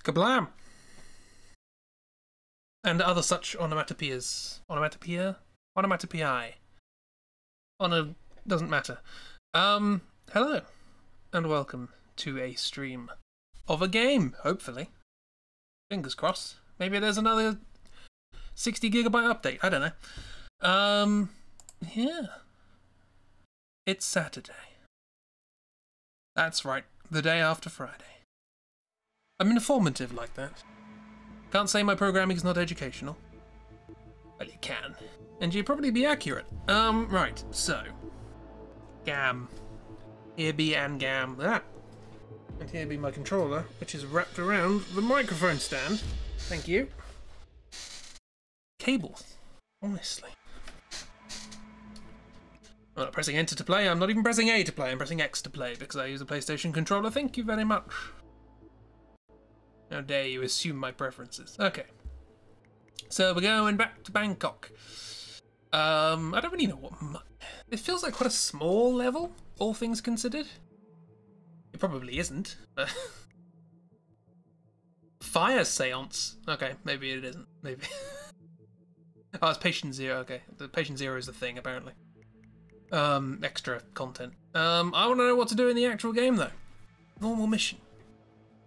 Kablam! And other such onomatopoeias. Onomatopoeia? Onomatopoeiae. Doesn't matter. Hello. And welcome to a stream of a game, hopefully. Fingers crossed. Maybe there's another 60 gigabyte update. I don't know. Yeah. It's Saturday. That's right. The day after Friday. I'm informative like that. Can't say my programming is not educational. Well, you can. And you'd probably be accurate. Right, so. Gam. Here be and gam. That. And here be my controller, which is wrapped around the microphone stand. Thank you. Cables. Honestly. I'm not pressing enter to play, I'm not even pressing A to play, I'm pressing X to play because I use a PlayStation controller. Thank you very much. How dare you assume my preferences. Okay. So we're going back to Bangkok. I don't really know what... It feels like quite a small level, all things considered. It probably isn't, but... Fire seance. Okay, maybe it isn't. Maybe. Oh, it's patient zero. Okay, the patient zero is the thing, apparently. Extra content. I want to know what to do in the actual game, though. Normal mission.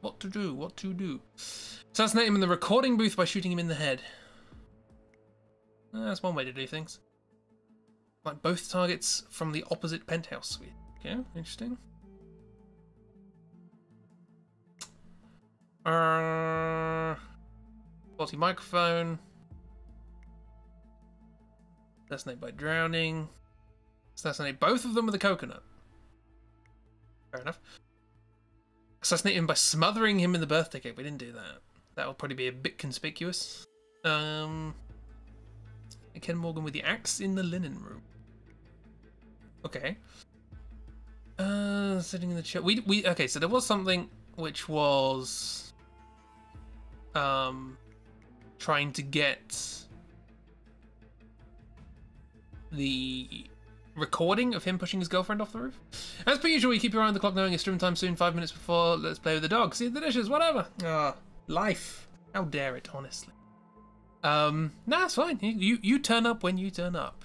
What to do, what to do. Assassinate him in the recording booth by shooting him in the head. That's one way to do things. Like both targets from the opposite penthouse suite. Okay, interesting. Faulty microphone. Assassinate by drowning. Assassinate both of them with a coconut. Fair enough. Assassinate him by smothering him in the birthday cake. We didn't do that. That would probably be a bit conspicuous. Ken Morgan with the axe in the linen room. Okay. Sitting in the chair. Okay, so there was something which was trying to get the recording of him pushing his girlfriend off the roof. As per usual, you keep your eye on the clock knowing it's stream time soon, 5 minutes before. Let's play with the dog, see the dishes, whatever. Life. How dare it, honestly. Nah, it's fine. You turn up when you turn up.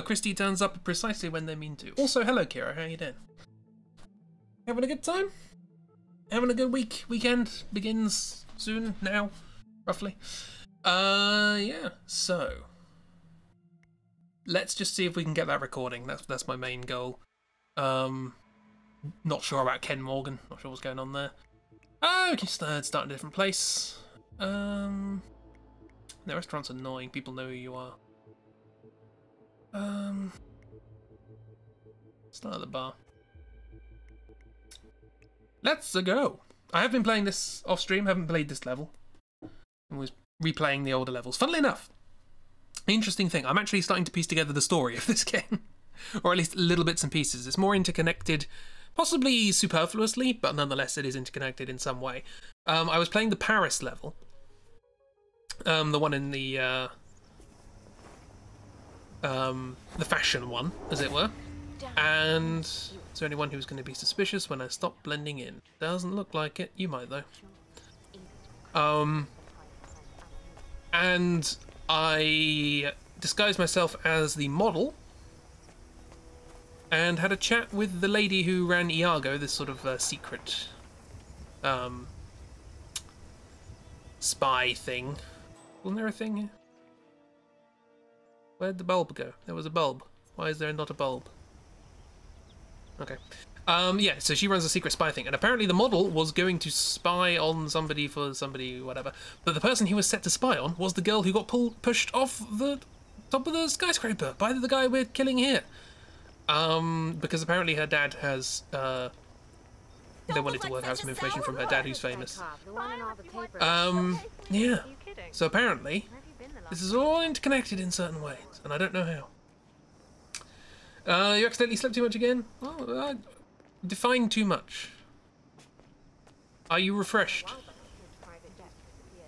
Christy turns up precisely when they mean to. Also, hello Kira, how you doing? Having a good time? Having a good week? Weekend begins soon, now, roughly. Yeah, so... Let's just see if we can get that recording. That's my main goal. Not sure about Ken Morgan. Not sure what's going on there. Oh, we can start in a different place. The restaurant's annoying. People know who you are. Start at the bar. Let's go. I have been playing this off stream. Haven't played this level. I was replaying the older levels. Funnily enough, Interesting thing, I'm actually starting to piece together the story of this game. Or at least little bits and pieces. It's more interconnected, possibly superfluously, but nonetheless it is interconnected in some way. I was playing the Paris level. The one in the fashion one, as it were. And is there anyone who's going to be suspicious when I stop blending in? Doesn't look like it. You might, though. And I disguised myself as the model and had a chat with the lady who ran Iago, this sort of secret spy thing. Wasn't there a thing here? Where'd the bulb go? There was a bulb. Why is there not a bulb? Okay. Yeah, so she runs a secret spy thing, and apparently the model was going to spy on somebody for somebody, whatever. But the person he was set to spy on was the girl who got pushed off the top of the skyscraper by the guy we're killing here. Because apparently her dad has, they wanted to work out some information from her dad who's famous. Yeah. So apparently, this is all interconnected in certain ways, and I don't know how. You accidentally slept too much again? Oh, define too much. Are you refreshed?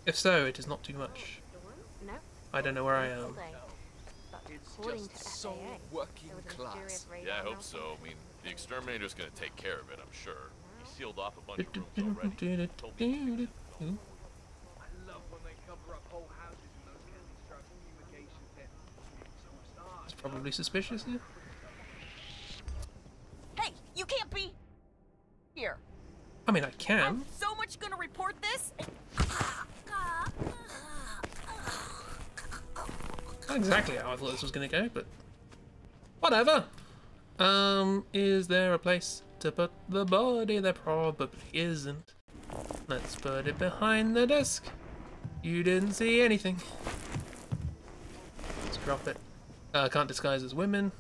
If so, it is not too much. I don't know where I am. It's just so working class. Yeah, I hope so. I mean, the exterminator's gonna take care of it, I'm sure. He sealed off a bunch of rooms already. I love when they cover up whole houses in those construct communication pits. It's probably suspicious, yeah? Hey, you can't be here. I mean, I can. I'm so much gonna report this. Not exactly how I thought this was going to go, but whatever. Is there a place to put the body? There probably isn't. Let's put it behind the desk. You didn't see anything. Let's drop it. Can't disguise as women.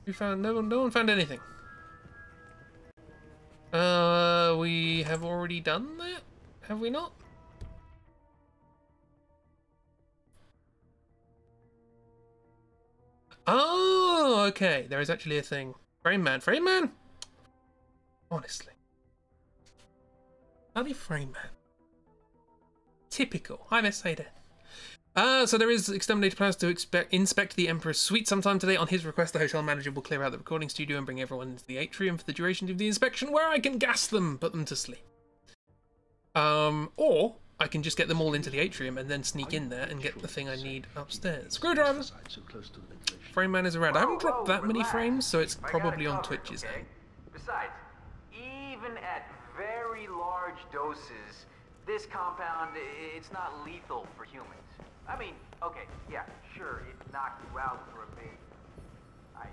We found no one found anything. We have already done that, have we not? Oh, okay. There is actually a thing. Frame man. Frame man? Honestly. Bloody frame man. Typical. I must say that. So there is exterminator plans to inspect the Emperor's suite sometime today. On his request, the hotel manager will clear out the recording studio and bring everyone into the atrium for the duration of the inspection, where I can gas them, put them to sleep. Or I can just get them all into the atrium and then sneak in there and get the thing I need upstairs. Screwdriver! Frame man is around. I haven't dropped that many frames, so it's probably on Twitch's end. Besides, even at very large doses, this compound, it's not lethal for humans. I mean, okay, yeah, sure, it knocked you out for a bit.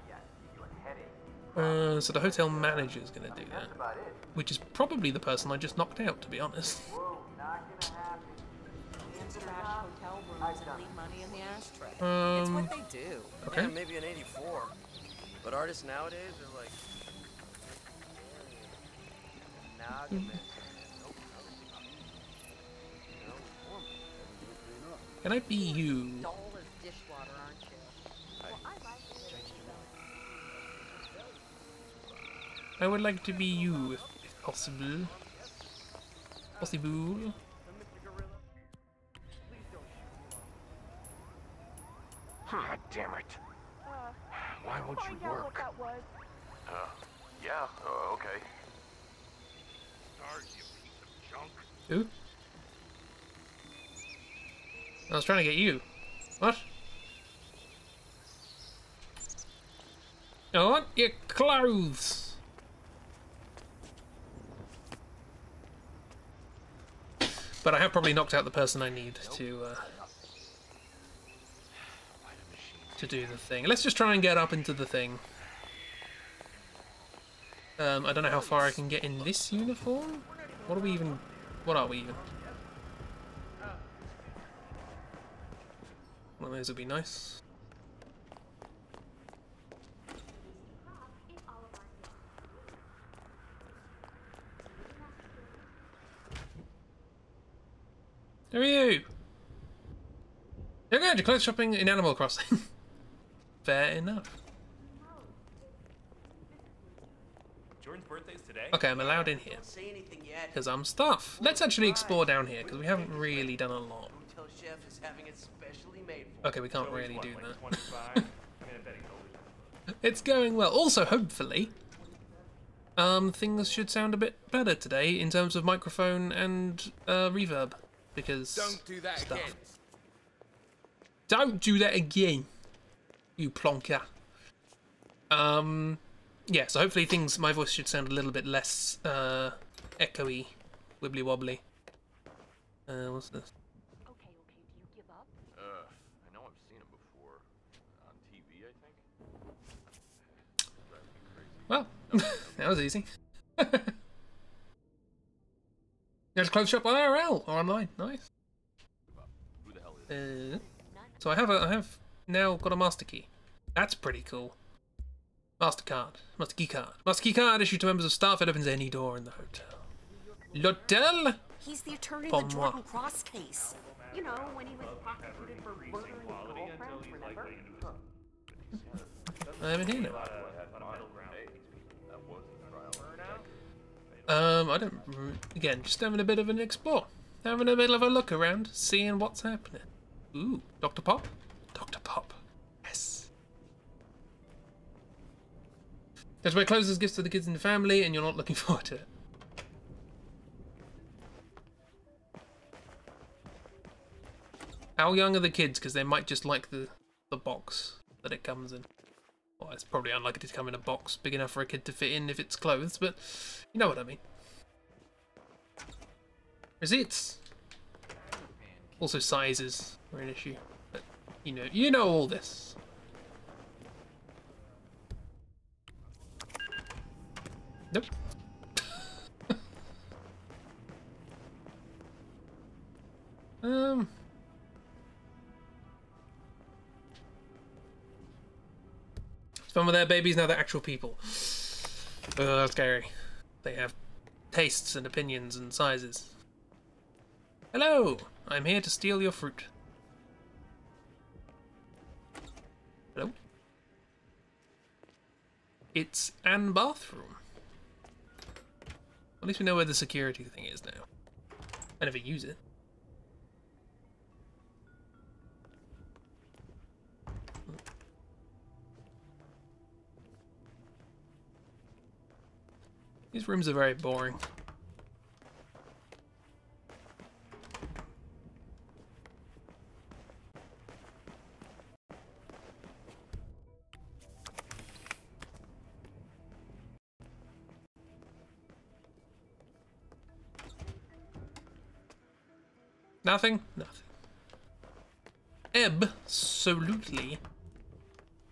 Yeah, give you a headache. So the hotel manager's gonna do that. That's about it. Which is probably the person I just knocked out, to be honest. Whoa, not gonna happen. Trash hotel rooms and leave money in the ashtray. It's what they do. Okay. Yeah, maybe in '84. But artists nowadays are like... Can I be you? Dull as dishwater, aren't you? Well, I like it. I would like to be you, if possible. Possible. God damn it. Why won't you work? Yeah, okay. Stars, you piece of junk. Who? I was trying to get you. What? I want your clothes. But I have probably knocked out the person I need to do the thing. Let's just try and get up into the thing. I don't know how far I can get in this uniform. What are we even? What are we even? One of those would be nice. Who are you? You're going to clothes shopping in Animal Crossing. Fair enough. Jordan's birthday's today. Okay, I'm allowed in here. Don't say anything yet. Because I'm stuff. Let's actually explore down here, because we haven't really done a lot. Hotel chef is having it specially made for Okay, we can't Joey's really what, do like that. 25? I mean, I bet he's older. It's going well. Also, hopefully, things should sound a bit better today in terms of microphone and reverb, because Don't do that stuff. again. Don't do that again, you plonker. Yeah, so hopefully my voice should sound a little bit less echoey, wibbly wobbly. What's this? Okay, do you give up? I know I've seen him before. On TV, I think. Well, that was easy. There's a clothes shop on IRL or online. Nice. Who the hell is So I have now got a master key. That's pretty cool. Master key card issued to members of staff. It opens any door in the hotel. L'hotel. He's the attorney Pour in the moi. Jordan Cross case. You know, when he was prosecuted for murdering girlfriends, remember? I haven't here now. I don't. Again, just having a bit of an explore, having a bit of a look around, seeing what's happening. Ooh, Dr. Pop, Dr. Pop, yes. That's where closes gifts to the kids in the family, and you're not looking forward to it. How young are the kids? Because they might just like the box that it comes in. Well, it's probably unlikely to come in a box big enough for a kid to fit in if it's clothes, but you know what I mean. Receipts. Also sizes are an issue, but you know all this. Nope. Some of their babies, now they're actual people. That's scary. They have tastes and opinions and sizes. Hello! I'm here to steal your fruit. Hello? It's an bathroom. At least we know where the security thing is now. I never use it. These rooms are very boring. Nothing? Nothing. Absolutely.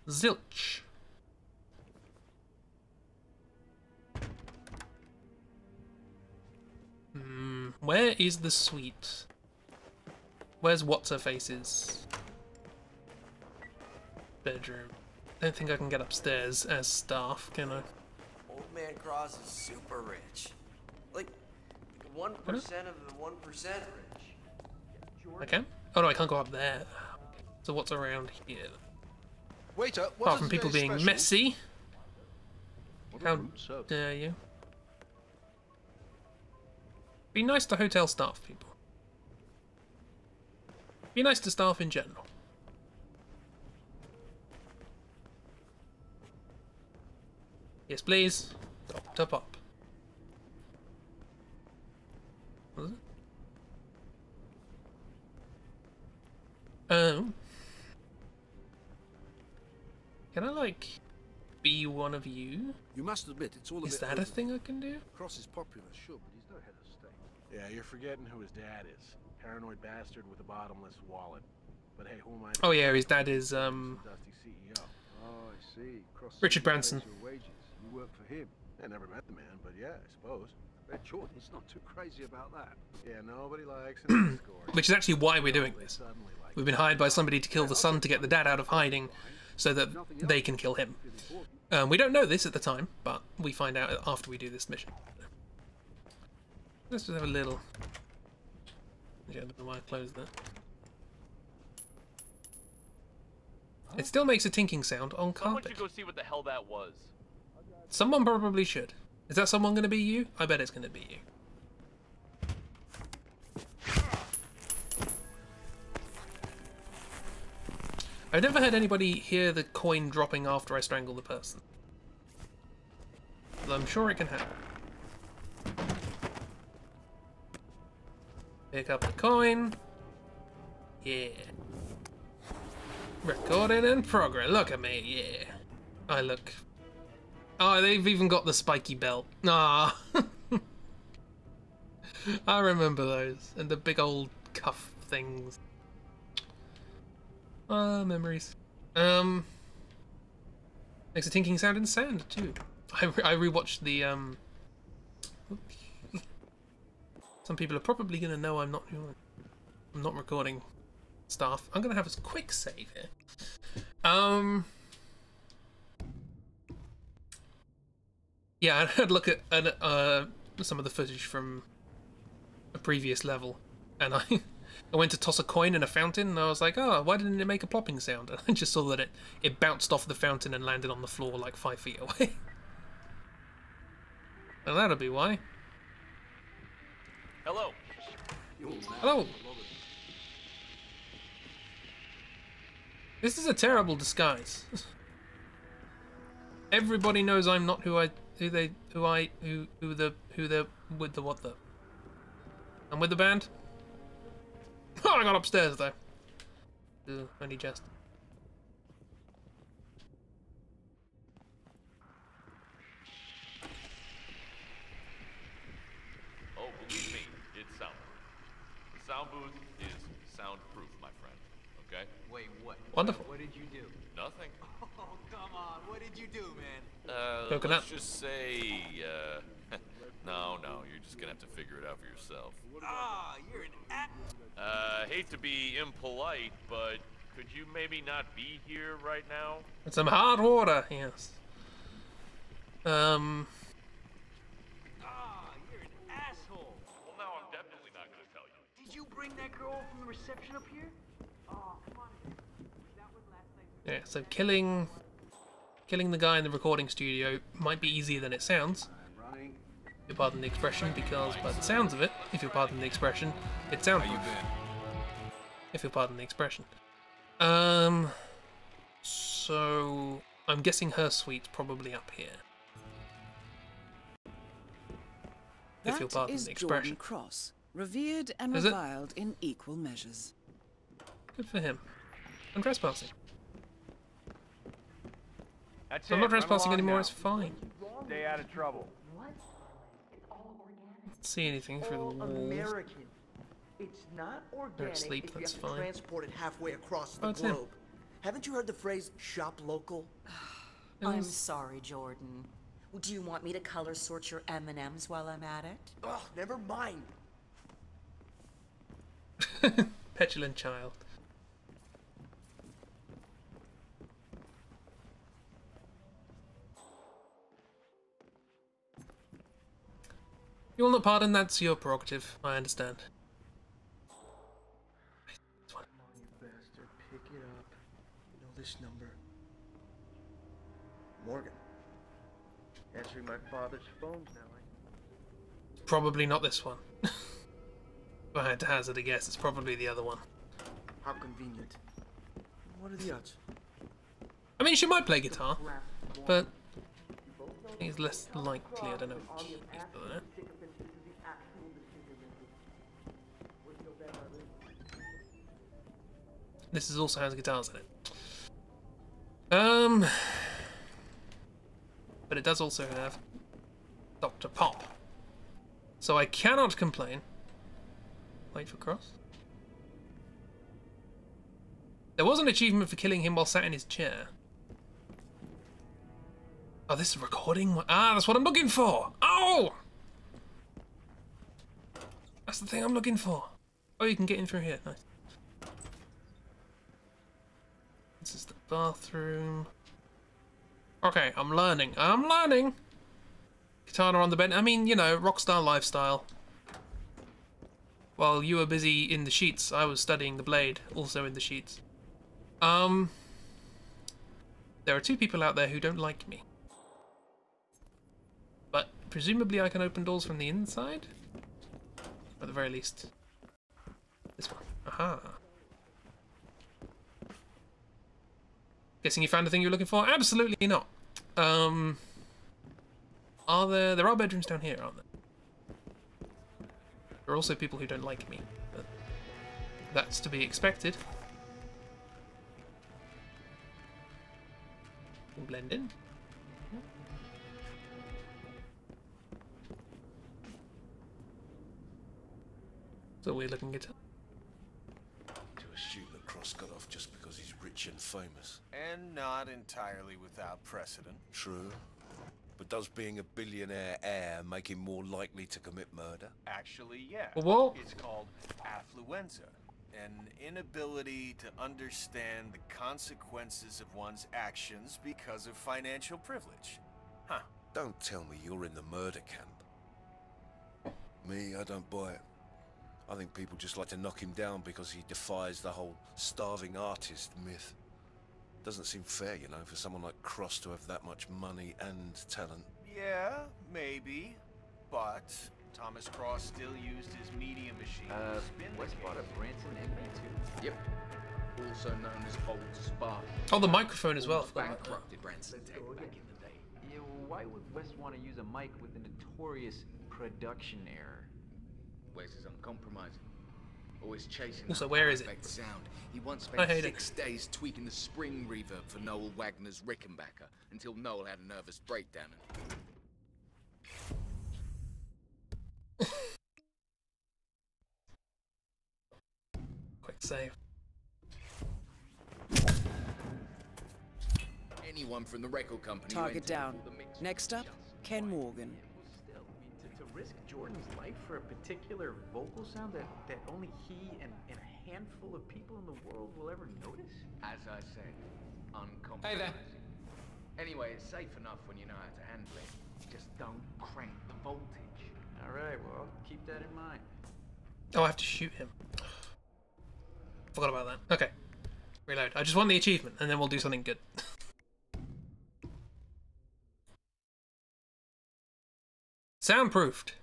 Zilch. Where is the suite? Where's What's-Her-Face's bedroom? I don't think I can get upstairs as staff, can I? Old man Cross is super rich. Like 1% of the 1% rich. I can? Oh no, I can't go up there. So what's around here? Waiter, what Apart is from people today's being special? messy. What a How rude service. dare you? Be nice to hotel staff, people. Be nice to staff in general. Yes, please. Dr. Pop. What was it? Oh. Can I, like, be one of you? You must admit, it's all a Is bit that a over. thing I can do? Cross is popular, sure, but he's no head of state. Yeah, you're forgetting who his dad is. Paranoid bastard with a bottomless wallet. But hey, who am I? Oh yeah, his dad is Dusty CEO. Oh, I see. Cross Richard Branson. pays your wages. You work for him. I never met the man, but yeah, I suppose. Bet Jordan's not too crazy about that. Yeah, nobody likes an escort. which is actually why we're doing this. Suddenly like We've been hired by somebody to kill the son to get the dad out of hiding so that they can kill him. We don't know this at the time, but we find out after we do this mission. Let's just have a little... Yeah, I don't know why I closed that. It still makes a tinking sound on Someone carpet. should go see what the hell that was. Someone probably should. Is that someone going to be you? I bet it's going to be you. I've never had anybody hear the coin dropping after I strangle the person. But I'm sure it can happen. Pick up the coin. Yeah. Recording in progress. Look at me, yeah. I look... Oh, they've even got the spiky belt. Ah. I remember those. And the big old cuff things. Ah, memories. Makes a tinking sound in sand, too. I rewatched the, Some people are probably going to know I'm not recording stuff. I'm going to have a quick save here. Yeah, I had a look at some of the footage from a previous level, and I went to toss a coin in a fountain, and I was like, oh, why didn't it make a plopping sound? And I just saw that it bounced off the fountain and landed on the floor like 5 feet away. And that'll be why. Hello. Hello. This is a terrible disguise. Everybody knows I'm not who the what the. I'm with the band. Oh, I got upstairs though. Only just. Oh, believe me, it's soundproof. The sound booth is soundproof, my friend. Okay? Wait, what? Wonderful. What did you do? Nothing. Oh, come on. What did you do, man? Coconut. Let's just say, no, you're just gonna have to figure it out for yourself. Ah, you're an Hate to be impolite, but could you maybe not be here right now? It's some hot water, yes. Ah, you're an asshole. Well, now I'm definitely not gonna tell you. Did you bring that girl from the reception up here? Oh, come on. That was last night. Yeah, so killing the guy in the recording studio might be easier than it sounds. If you pardon the expression, because by the sounds of it, if you pardon the expression, it sounds good. If you pardon the expression. So I'm guessing her suite's probably up here. If you'll pardon the expression. Jordan Cross, revered and Is it? reviled in equal measures. Good for him. I'm trespassing. That's I'm it, not run trespassing along anymore, now. it's fine. Stay out of trouble. See anything through the walls. American. It's not organic asleep, if you that's have to fine. transport it halfway across the Oh, it's him. globe. Haven't you heard the phrase shop local? I'm sorry, Jordan. Do you want me to color sort your M&Ms while I'm at it? Oh, never mind. Petulant child. You will not pardon, that's your prerogative. I understand. Come on, you bastard. Pick it up. You know this number. Morgan. Answering my father's phone now. Probably not this one. If I had to hazard a guess, it's probably the other one. How convenient. What are the odds? I mean, she might play guitar, but I think it's less likely. I don't know. This is also has guitars in it. But it does also have Dr. Pop. So I cannot complain. Wait for cross. There was an achievement for killing him while sat in his chair. Oh, this is a recording? Ah, that's what I'm looking for! Oh! That's the thing I'm looking for. Oh, you can get in through here. Nice. This is the bathroom. Okay, I'm learning. I'm learning! Katana on the bed. I mean, you know, rockstar lifestyle. While you were busy in the sheets, I was studying the blade, also in the sheets. There are two people out there who don't like me. But presumably I can open doors from the inside? Or at the very least, this one. Aha. Guessing you found the thing you were looking for? Absolutely not. There are bedrooms down here, aren't there? There are also people who don't like me. But that's to be expected. Blend in. So weird looking guitar. To assume that Cross got off just because he's rich and famous. And not entirely without precedent. True. But does being a billionaire heir make him more likely to commit murder? Actually, yeah. What? It's called affluenza. An inability to understand the consequences of one's actions because of financial privilege. Huh. Don't tell me you're in the murder camp. Me, I don't buy it. I think people just like to knock him down because he defies the whole starving artist myth. Doesn't seem fair, you know, for someone like Cross to have that much money and talent. Yeah, maybe. But Thomas Cross still used his media machine to spin the case. Branson inmate too. Yep. Also known as Old Spark. Oh, the microphone as well. Bankrupted Branson Tech back in the day. Yeah, well, why would West want to use a mic with a notorious production error? Wes is uncompromising. Always chasing Also, that where is it? perfect sound. He once I spent hate 6 days tweaking the spring reverb for Noel Wagner's Rickenbacker until Noel had a nervous breakdown. Quick save. Anyone from the record company. Target down. Next up, Ken Morgan. Still, I mean, to risk Jordan's life for a particular vocal sound that only he and a handful of people in the world will ever notice? As I said, uncompromising. Hey there. Anyway, it's safe enough when you know how to handle it. Just don't crank the voltage. All right, well, keep that in mind. Oh, I have to shoot him. Forgot about that. Okay. Reload. I just want the achievement, and then we'll do something good. Soundproofed.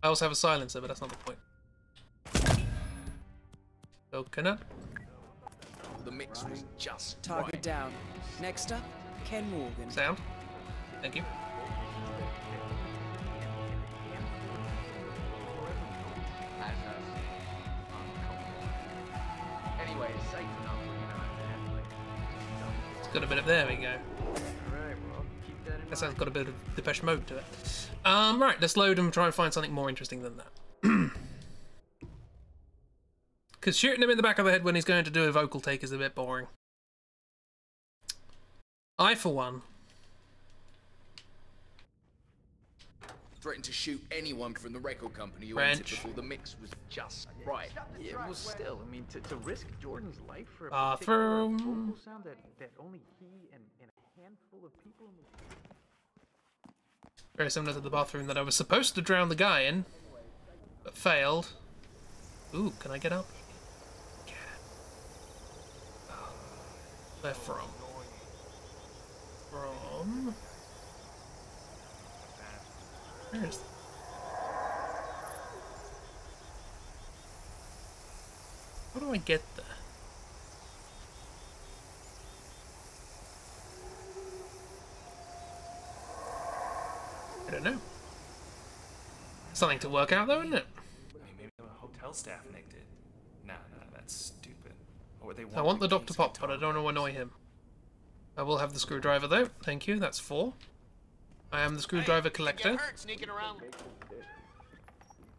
I also have a silencer, but that's not the point. Coconut. The mix was just Target right. down. Next up, Ken Morgan. Sound. Thank you. As I said, uncompromising. Anyway, it's safe enough when you know how to handle it. It's got a bit of there we go. All right, well, keep that in mind. That sounds got a bit of Depeche Mode to it. Right, let's load and try and find something more interesting than that. Because shooting him in the back of the head when he's going to do a vocal take is a bit boring. I, for one, threatened to shoot anyone from the record company who French. entered before the mix was just right. Yeah, well, still, I mean, to risk Jordan's life for a Bathroom. particular vocal sound that only he and a handful of people in the very similar to the bathroom that I was supposed to drown the guy in, but failed. Ooh, can I get up? Can. Oh, where from? From... Where is... How do I get there? I don't know. Something to work out though, isn't it? Maybe the hotel staff nicked it. Nah, that's stupid. Or they I want the Dr. Pop, but I don't want to annoy him. I will have the screwdriver though. Thank you, that's 4. I am the screwdriver collector. Get hurt sneaking around.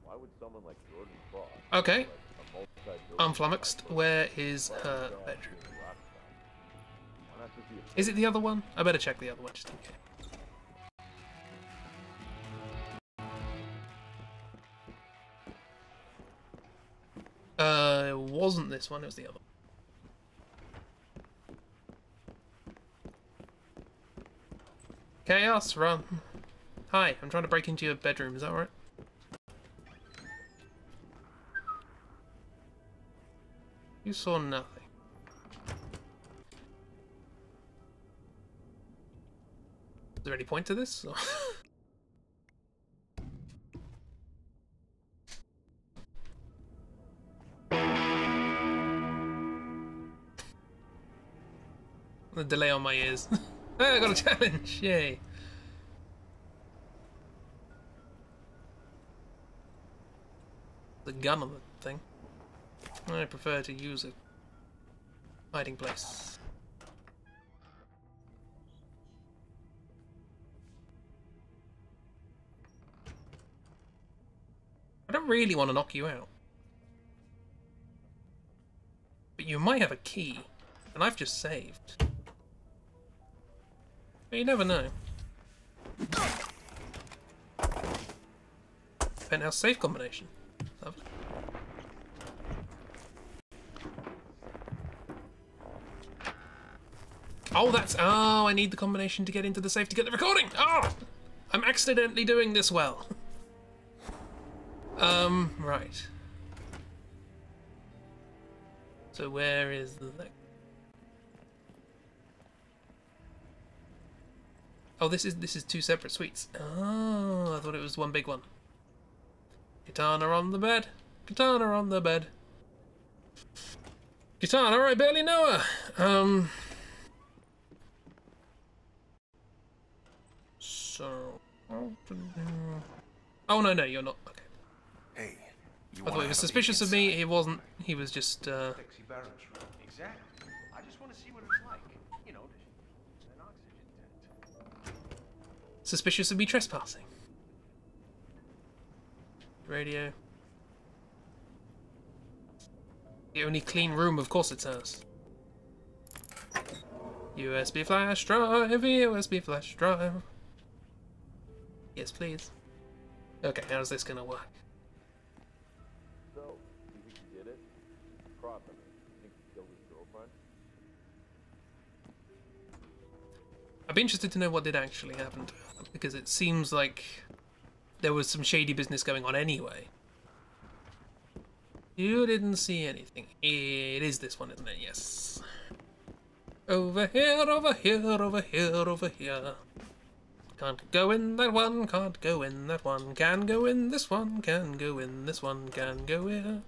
Why would someone like Jordan Cross, Okay. I'm flummoxed. Where is her bedroom? Is it the other one? I better check the other one just in case. It wasn't this one, it was the other one. Chaos, run. Hi, I'm trying to break into your bedroom, is that right? You saw nothing. Is there any point to this? The delay on my ears. Hey, I got a challenge! Yay! The gun on the thing. I prefer to use a hiding place. I don't really want to knock you out. But you might have a key, and I've just saved. But you never know. Penthouse safe combination. Lovely. Oh, that's... Oh, I need the combination to get into the safe to get the recording! Oh! I'm accidentally doing this well. Right. So where is the... Oh, this is two separate suites. Oh, I thought it was one big one. Katana on the bed. Katana on the bed. Katana, I barely know her. So... Oh, no, you're not. Okay. Hey, you I thought he was suspicious of me. He wasn't. He was just, Exactly. I just want to see what it's like. You know, an oxygen tent. Suspicious of me trespassing. Radio. The only clean room, of course it's ours. USB flash drive, USB flash drive. Yes, please. Okay, how's this gonna work? So, you think you did it? Cross him. You think you killed his girlfriend? I'd be interested to know what did actually happen to her, because it seems like there was some shady business going on anyway. You didn't see anything. It is this one, isn't it? Yes. Over here, over here, over here, over here. Can't go in that one, can't go in that one. Can go in this one, can go in this one, can go here.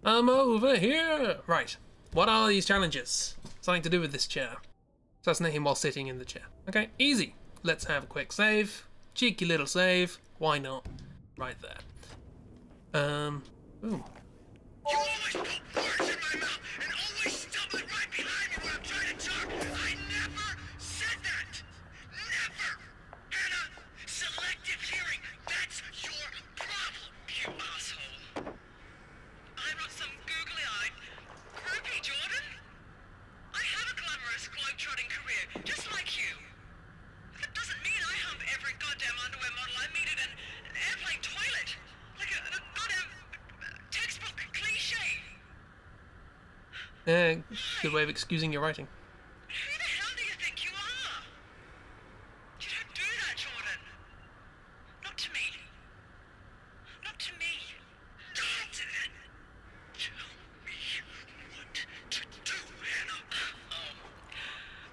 I'm over here. Right. What are these challenges? Something to do with this chair. Assassinate him while sitting in the chair. Okay, easy. Let's have a quick save. Cheeky little save. Why not? Right there. Ooh. You always put words in my mouth and always stumble right behind me when I'm trying to talk. I never said that. Never. Hannah, selective hearing. That's your problem, you asshole. I'm not some googly-eyed groupie, Jordan. I have a glamorous globe-trotting career, just like you. That doesn't mean I hump every goddamn underwear model I meet at an airplane toilet. Like a goddamn textbook cliche. Good way of excusing your writing. Who the hell do you think you are? You don't do that, Jordan. Not to me. Not to me. Don't tell me what to do, Hannah. Oh,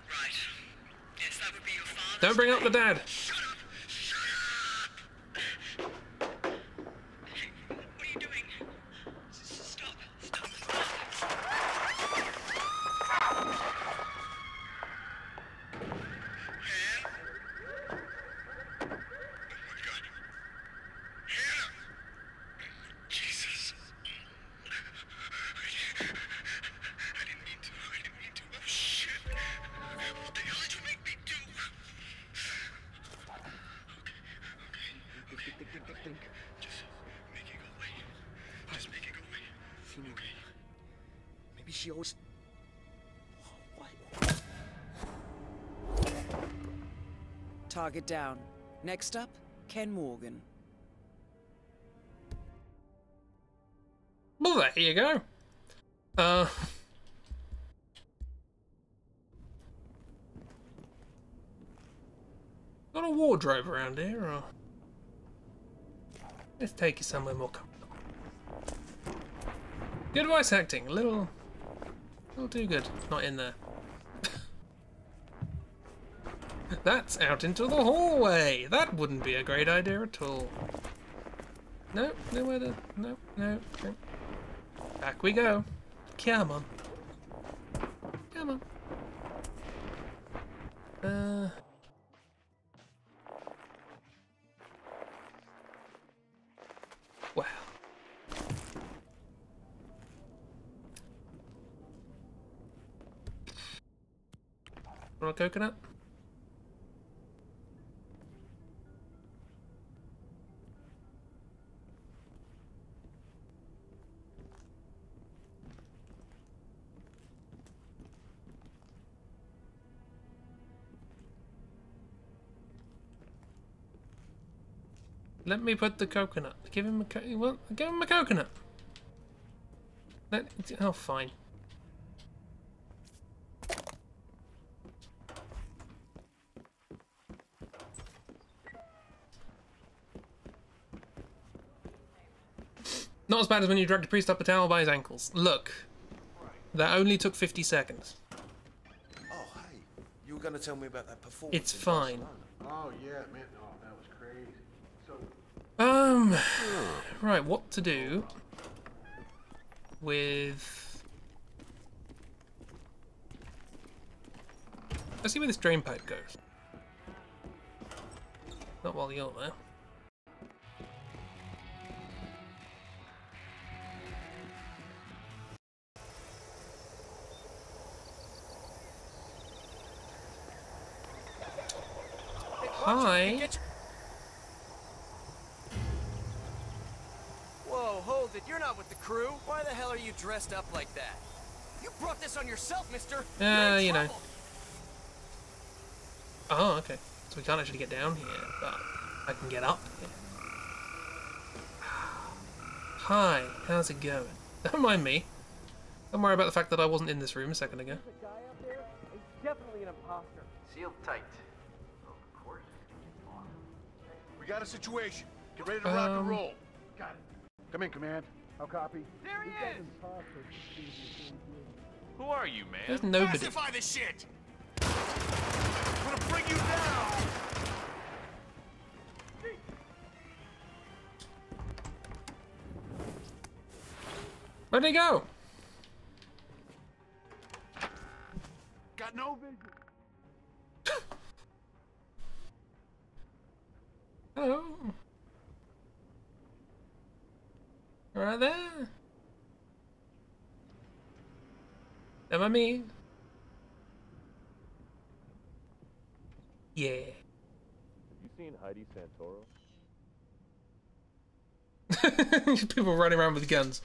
right. Yes, that would be your father. Don't bring up the dad. Shut up! Shut up! Hey, what are you doing? Stop! Stop! Jesus. I didn't mean to. Oh, shit. What the hell did you make me do? Okay. Think. Just make it go away. Just make it go away. Okay. Maybe she always... Target down. Next up, Ken Morgan. Well, there you go. Got a wardrobe around here, or... Let's take you somewhere more comfortable. Good voice acting, a little Oh, do good. Not in there. That's out into the hallway. That wouldn't be a great idea at all. No, nowhere to... No, no. Back we go. Come on. Come on. Well. Want a coconut? Let me put the coconut. Give him a give him a coconut. Oh, fine. Not as bad as when you dragged a priest up a tower by his ankles. Look, that only took 50 seconds. Oh, hey, you were going to tell me about that performance. It's fine. Oh yeah, man. Oh, that was crazy. So. Right, what to do with... Let's see where this drain pipe goes. Not while you're there. Hi. Whoa, hold it. You're not with the crew. Why the hell are you dressed up like that? You brought this on yourself, mister. You know. Oh, okay. So we can't actually get down here, but I can get up here. Hi, how's it going? Don't mind me. Don't worry about the fact that I wasn't in this room a second ago. There's a guy up there. He's definitely an imposter. Sealed tight. Of course. We got a situation. Get ready to rock and roll. Got it. Come in, Command. I'll copy. There he is! Who are you, man? There's nobody. Pacify this shit! I'm gonna bring you down! Where'd he go? Got no vision. Hello. Right there. Am I me? Yeah. Have you seen Heidi Santoro? People running around with guns.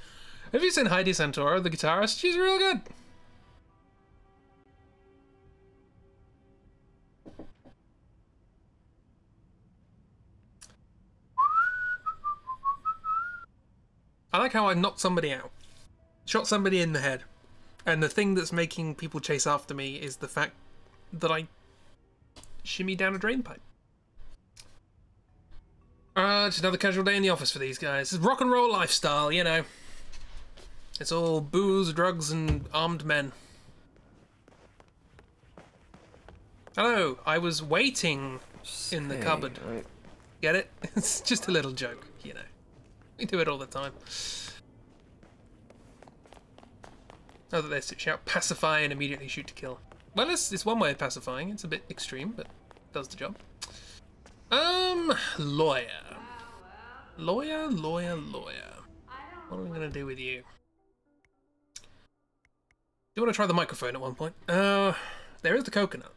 Have you seen Heidi Santoro, the guitarist? She's real good. I like how I knocked somebody out. Shot somebody in the head. And the thing that's making people chase after me is the fact that I shimmy down a drain pipe. Just another casual day in the office for these guys. It's rock and roll lifestyle, you know. It's all booze, drugs, and armed men. Hello, I was waiting in the cupboard. Right. Get it? It's just a little joke, you know. We do it all the time. Oh, that they shout pacify and immediately shoot to kill. Well, it's one way of pacifying. It's a bit extreme, but does the job. Lawyer. Lawyer. What are we gonna do with you? Do you want to try the microphone at one point? There is the coconut.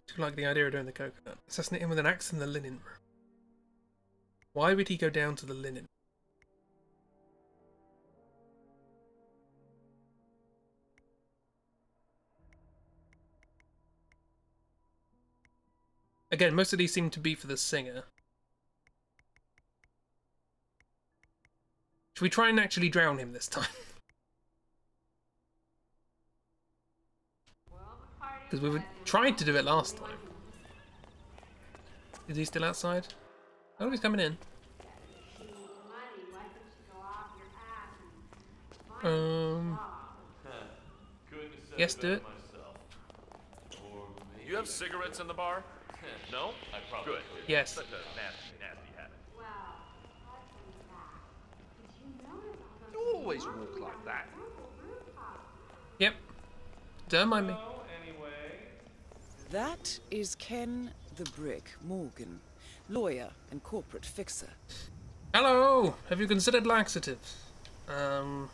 Do you like the idea of doing the coconut? Assassinate him with an axe in the linen room. Why would he go down to the linen? Again, most of these seem to be for the singer. Should we try and actually drown him this time? Because we tried to do it last time. Is he still outside? Oh, he's coming in. Yes, do it. You have cigarettes in the bar? No? Good. Yes. Such a nasty, nasty habit. You always walk like that. Yep. Don't mind me. That is Ken the Brick Morgan, lawyer and corporate fixer. Hello! Have you considered laxatives? So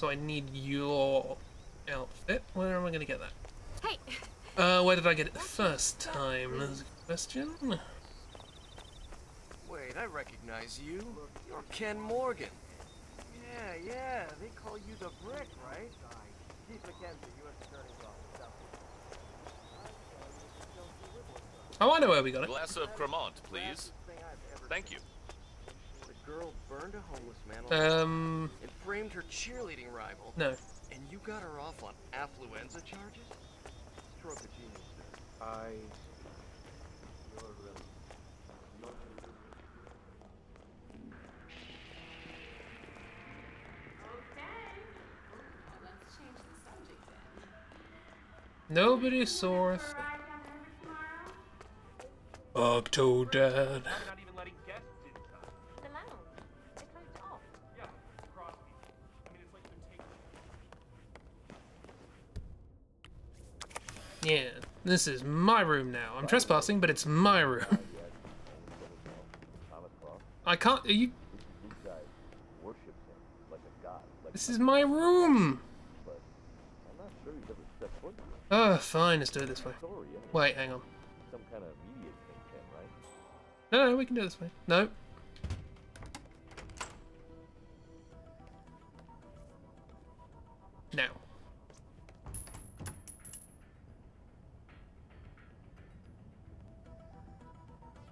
I need your outfit. Where am I gonna get that? Hey! Where did I get it the first time? That's a good question. Wait, I recognize you. You're Ken Morgan. Yeah, they call you the Brick, right? Chief McKenzie, U.S. Attorney's Office. Oh, I know where we got it. Glass of Cremant, please. Thank you. The girl burned a homeless man Um. and framed her cheerleading rival. No. And you got her off on affluenza charges? Stroke of genius, sir. You're really not Nobody saw us. Octodad. Yeah, this is my room now. I'm trespassing, but it's my room. I can't. Are you? This is my room. Oh, fine. Let's do it this way. Wait, hang on. No, we can do it this way. No. Now.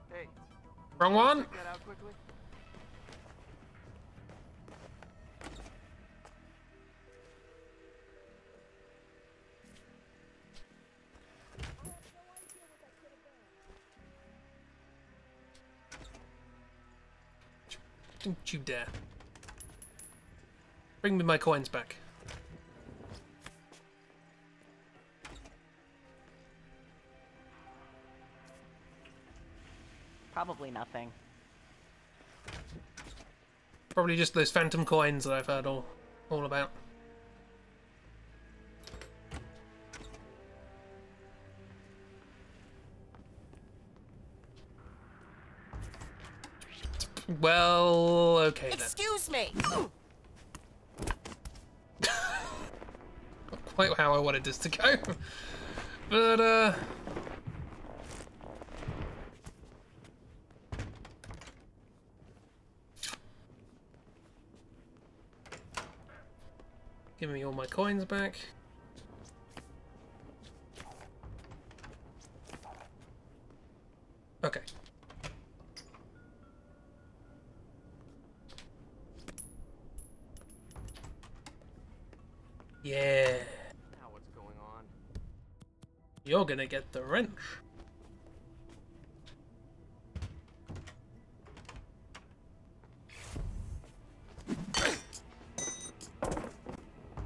Hey. Wrong one. Check that out quickly. Don't you dare. Bring me my coins back. Probably nothing. Probably just those phantom coins that I've heard all about. Well, okay then. Excuse me. Not quite how I wanted this to go, but give me all my coins back. Okay. Yeah. Now what's going on? You're gonna get the wrench.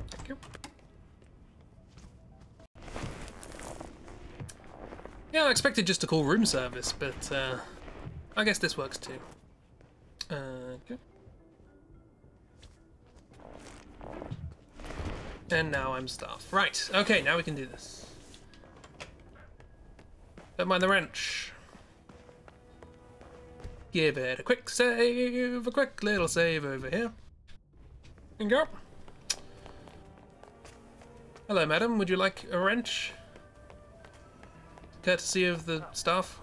Thank you. Yeah, I expected just to call room service, but I guess this works too. Okay. And now I'm staff. Right, okay, now we can do this. Don't mind the wrench. Give it a quick save, a quick little save over here. And go. Hello, madam, would you like a wrench? Courtesy of the staff.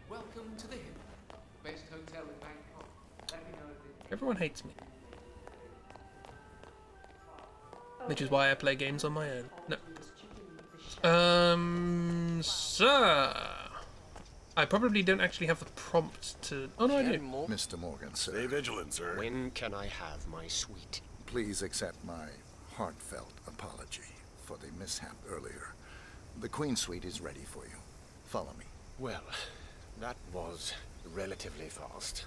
Welcome to the Hitman, the best hotel in Bangkok. Let me know if Everyone hates me. Which is why I play games on my own. No. Sir. I probably don't actually have the prompt to... Oh, no, I do. Mr. Morgan, sir. Stay vigilant, sir. When can I have my suite? Please accept my heartfelt apology for the mishap earlier. The Queen suite is ready for you. Follow me. Well, That was relatively fast.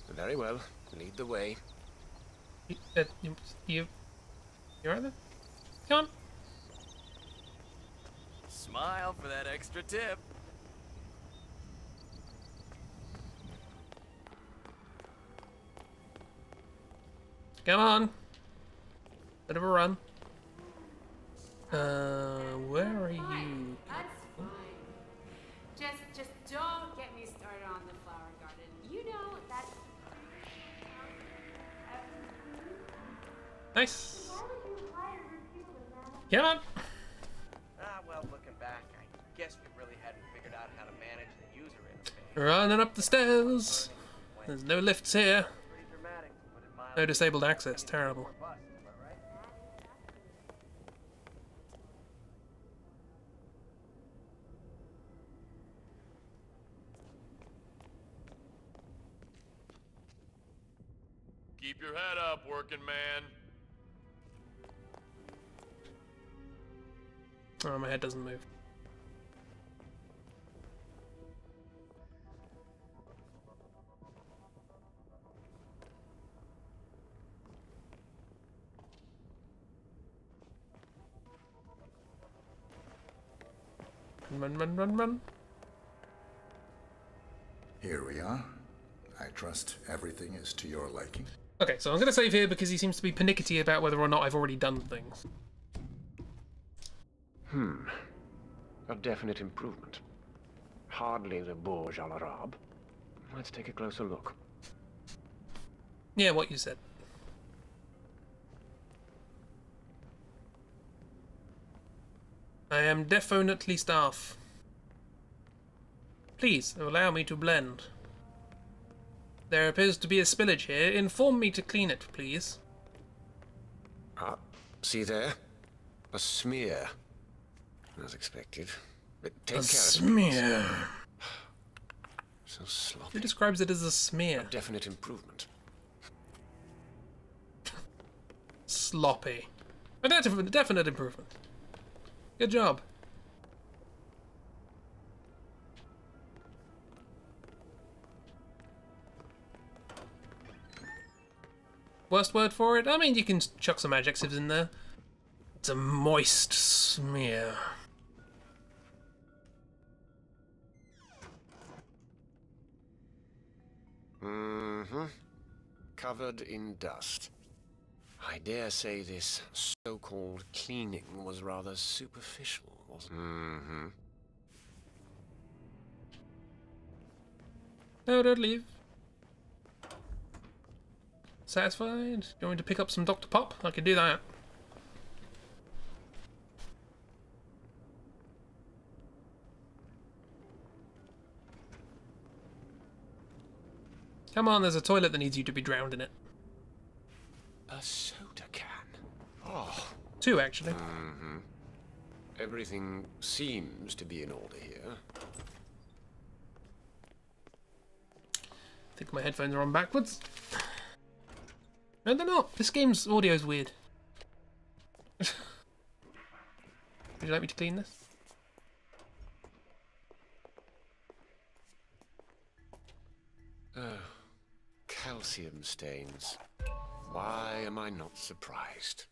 Very well. Lead the way. You right there? Come on. Smile for that extra tip. Come on. Bit of a run. Where are you? That's fine. Just don't get me started on the flower garden. You know that. Nice. Come on. Well, looking back, I guess we really hadn't figured out how to manage the user interface. Running up the stairs. There's no lifts here. No disabled access. Terrible. Keep your head up, working man. Oh, my head doesn't move. Run, run, run, run. Here we are. I trust everything is to your liking. Okay, so I'm going to save here because he seems to be pernickety about whether or not I've already done things. A definite improvement. Hardly the Burj Al Arab. Let's take a closer look. Yeah, what you said. I am definitely staff. Please allow me to blend. There appears to be a spillage here. Inform me to clean it, please. Ah, see there? A smear. As expected. But take care A smear. So sloppy. Who describes it as a smear? A definite improvement. Sloppy. A definite improvement. Good job. Worst word for it? I mean, you can chuck some adjectives in there. It's a moist smear. Covered in dust. I dare say this so-called cleaning was rather superficial, wasn't it? No, don't leave. Satisfied? Going to pick up some Dr. Pop? I can do that. Come on, there's a toilet that needs you to be drowned in it. A soda can. Oh. 2, actually. Everything seems to be in order here. I think my headphones are on backwards. No, they're not. This game's audio is weird. Would you like me to clean this? Oh, calcium stains. Why am I not surprised?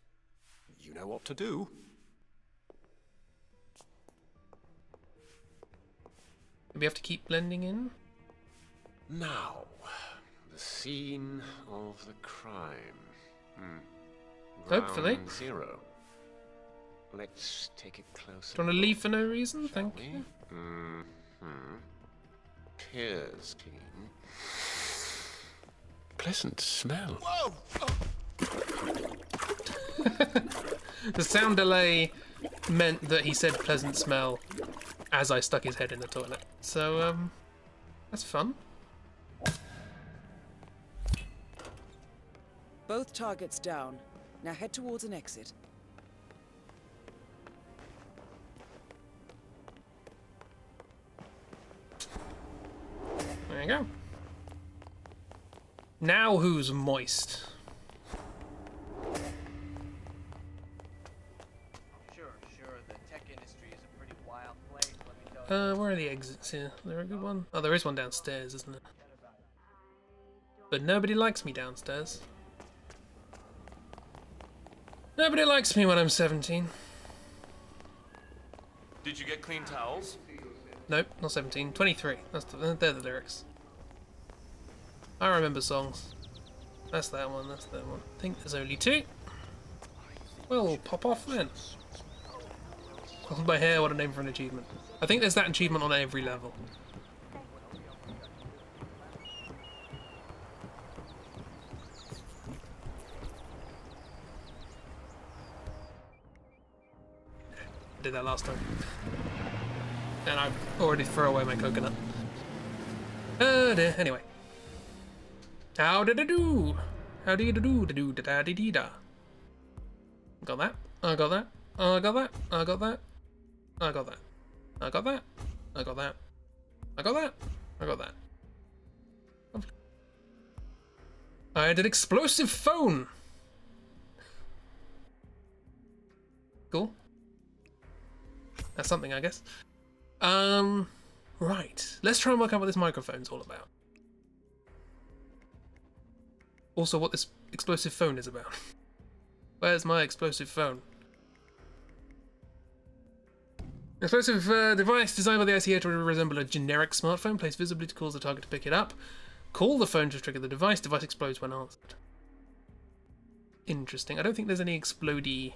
You know what to do. Do we have to keep blending in? Now, the scene of the crime. Hopefully. Ground zero. Let's take a closer Do you want to leave for no reason? Thank you. Appears clean. Pleasant smell. Whoa! The sound delay meant that he said pleasant smell as I stuck his head in the toilet. So, that's fun. Both targets down. Now head towards an exit. There you go. Now who's moist? Sure. The tech industry is a pretty wild place, let me tell Where are the exits here? Is there a good one? Oh, there is one downstairs, isn't it? But nobody likes me downstairs. Nobody likes me when I'm 17. Did you get clean towels? Nope, not 17. 23. They're the lyrics. I remember songs. That's that one, that's that one. I think there's only 2. Well, pop off then. Hold my hair, what a name for an achievement. I think there's that achievement on every level. I did that last time. And I already threw away my coconut. Dear. Anyway. How did I do? How do you do da da dee dee da? Got that. I got that. I got that. I got that. I got that. I got that. I got that. I got that. I got that. Lovely. I had an explosive phone. Cool. That's something, I guess. Right. Let's try and work out what this microphone's all about. Also, what this explosive phone is about. Where's my explosive phone? Explosive device designed by the ICA to resemble a generic smartphone, placed visibly to cause the target to pick it up. Call the phone to trigger the device. Device explodes when answered. Interesting. I don't think there's any explodey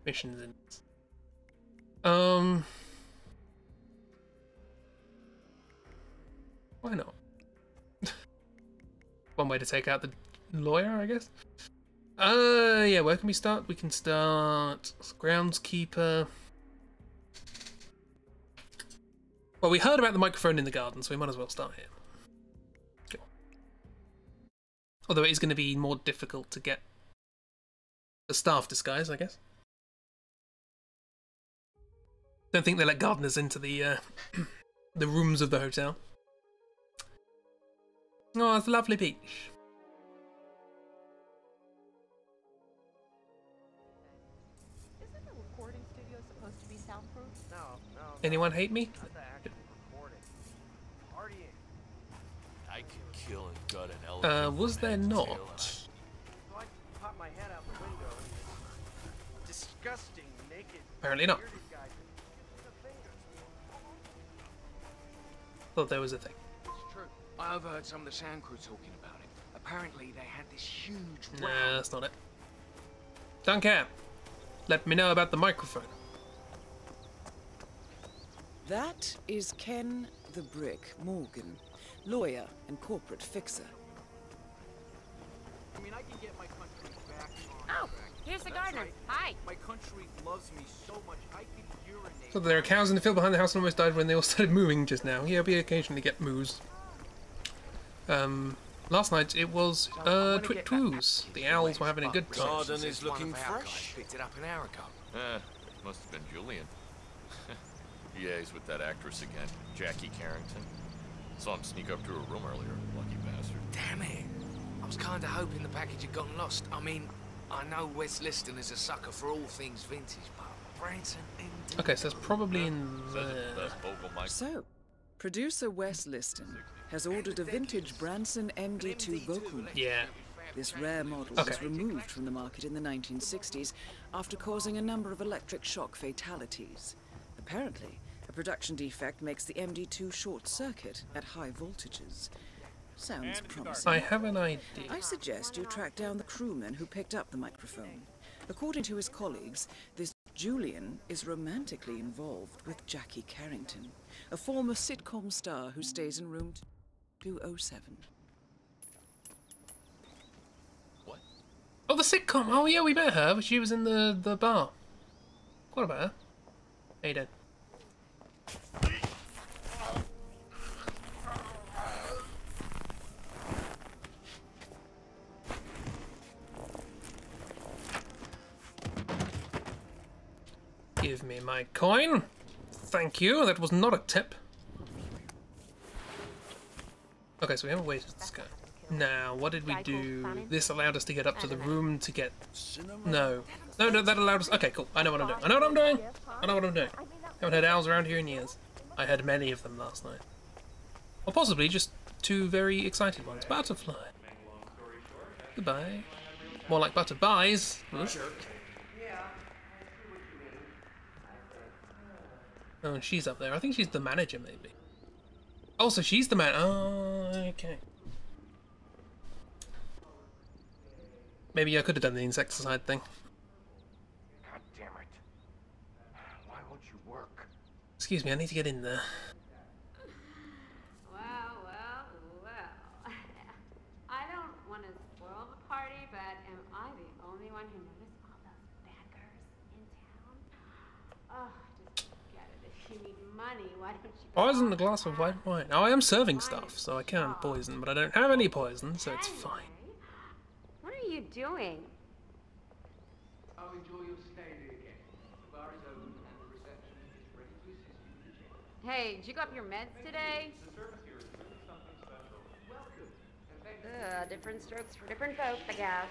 missions in this. Why not? One way to take out the lawyer, I guess. Yeah, where can we start? We can start groundskeeper. Well, we heard about the microphone in the garden, so we might as well start here. Cool. Although it is going to be more difficult to get the staff disguise, I guess. Don't think they let gardeners into the the rooms of the hotel. Oh, it's a lovely beach. Isn't the recording studio supposed to be soundproof? No. Anyone hate me? I can kill and gut an elephant. Was there not? So I pop my head out the window and this disgusting, naked, Apparently not. bearded guy with a finger. Thought there was a thing. It's true. I overheard some of the sound crew talking about it. Apparently they had this huge Nah, that's not it. Don't care. Let me know about the microphone. That is Ken the Brick Morgan, lawyer and corporate fixer. I mean, I can get my country back on Oh, track. here's the That's gardener. right. Hi. My country loves me so much, I could urinate. So there are cows in the field behind the house and almost died when they all started mooing just now. Yeah, we occasionally get moos. Last night it was twit-twoos. The owls were having a good time. Garden is looking fresh. Picked it up an hour ago. It must have been Julian. Yeah, he's with that actress again, Jackie Carrington. Saw him sneak up to her room earlier, lucky bastard. Damn it. I was kind of hoping the package had gotten lost. I mean, I know Wes Liston is a sucker for all things vintage, but Branson indeed. Okay, so it's probably in there. So, producer Wes Liston has ordered a vintage Branson MD2 vocal mic. Yeah. This rare model was removed from the market in the 1960s after causing a number of electric shock fatalities. Apparently, a production defect makes the MD2 short-circuit at high voltages. Sounds promising. I have an idea. I suggest you track down the crewman who picked up the microphone. According to his colleagues, this Julian is romantically involved with Jackie Carrington, a former sitcom star who stays in room 207. What? Oh, the sitcom! Oh yeah, we met her. She was in the bar. What about her? How you doing? Give me my coin. Thank you. That was not a tip. Okay, so we haven't wasted this guy. Now, what did we do? This allowed us to get up to the room to get... No, that allowed us... Okay, cool. I know what I'm doing. I know what I'm doing. I know what I'm doing. Haven't had owls around here in years. I had many of them last night. Or possibly just two very excited ones. Butterfly. Goodbye. More like butterbuys. Jerk. Oh, and she's up there. I think she's the manager, maybe. Oh, so she's the man. Oh, okay. Maybe I could have done the insecticide thing. God damn it. Why won't you work? Excuse me, I need to get in there. Well. I don't want to spoil the party, but am I the only one who noticed all those baggers in town? Oh, just get it. If you need money, why don't you... Poison a glass of white wine. Oh, I am serving stuff, so I can poison, but I don't have any poison, so it's fine. What are you doing? I'll enjoy your stay here again. The bar is open and the reception is ready to assist you. Hey, did you go up your meds today? The service here is really something special. Welcome, and thank you. Different strokes for different folks, I guess.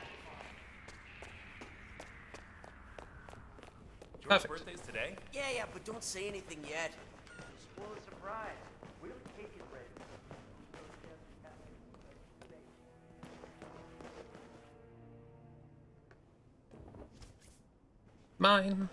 George's birthday's today? Yeah, but don't say anything yet. Spoil the surprise. We don't take it ready. Mine.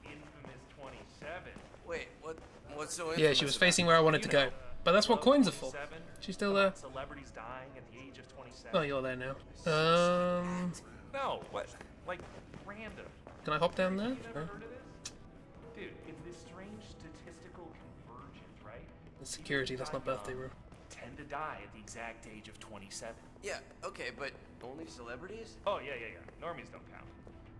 The infamous 27. Wait, what's so Yeah, she was facing where I wanted to go. But that's what coins are for. She's still there. Celebrities dying at the age of 27. Oh, you're there now. No, what? Like, random. Can I hop down there? You never No. heard of this? Dude, it's this strange statistical convergence, right? It's security, that's not birthday room. Tend to die at the exact age of 27. Yeah, okay, but only celebrities? Oh, yeah. Normies don't count.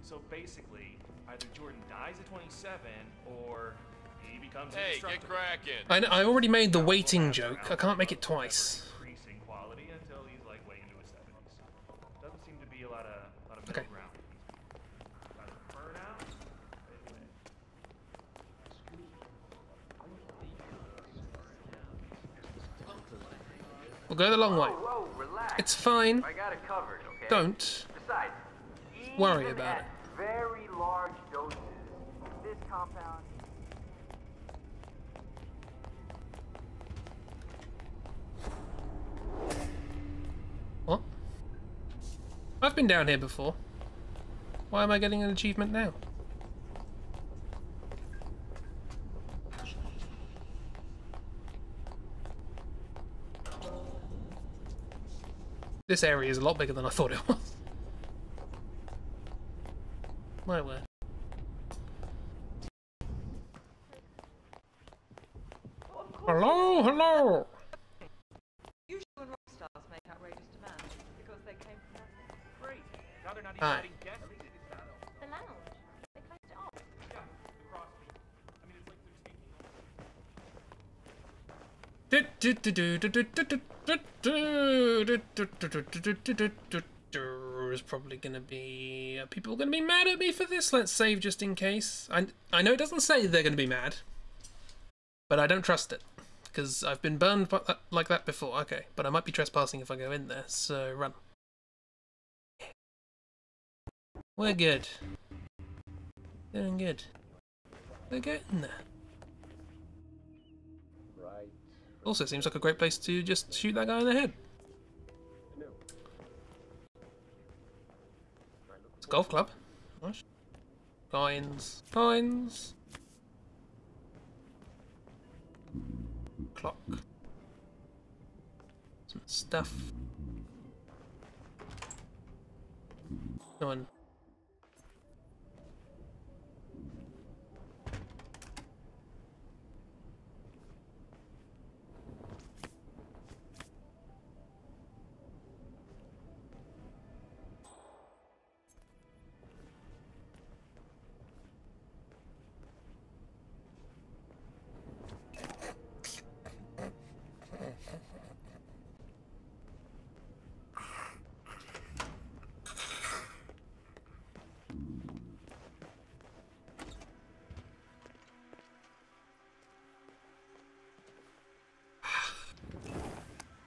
So basically, either Jordan dies at 27, or he becomes indestructible. Get cracking. I know, I already made the waiting joke. I can't make it twice. Increasing quality until he's like way into his 70s. Doesn't seem to be a lot of middle Okay. ground. Either burnout, We'll go the long way. Whoa, relax. It's fine. I got it covered, okay? Don't Besides, worry even about at it. very large doses, this compound... What? I've been down here before. Why am I getting an achievement now? This area is a lot bigger than I thought it was. My word. Hello, hello! Usually when rock stars make outrageous demands because they came from nothing. Great. Now they're not even Hi. letting guests. The lounge. They closed it off. Yeah, across me. I mean, it's like they're taking There's probably gonna be people gonna be mad at me for this. Let's save just in case. I know it doesn't say they're gonna be mad, but I don't trust it because I've been burned like that before. Okay, but I might be trespassing if I go in there. So run. We're good. Doing good. We're getting there. Also, seems like a great place to just shoot that guy in the head. It's a golf club. Nice. Coins. Coins. Clock. Some stuff. No one.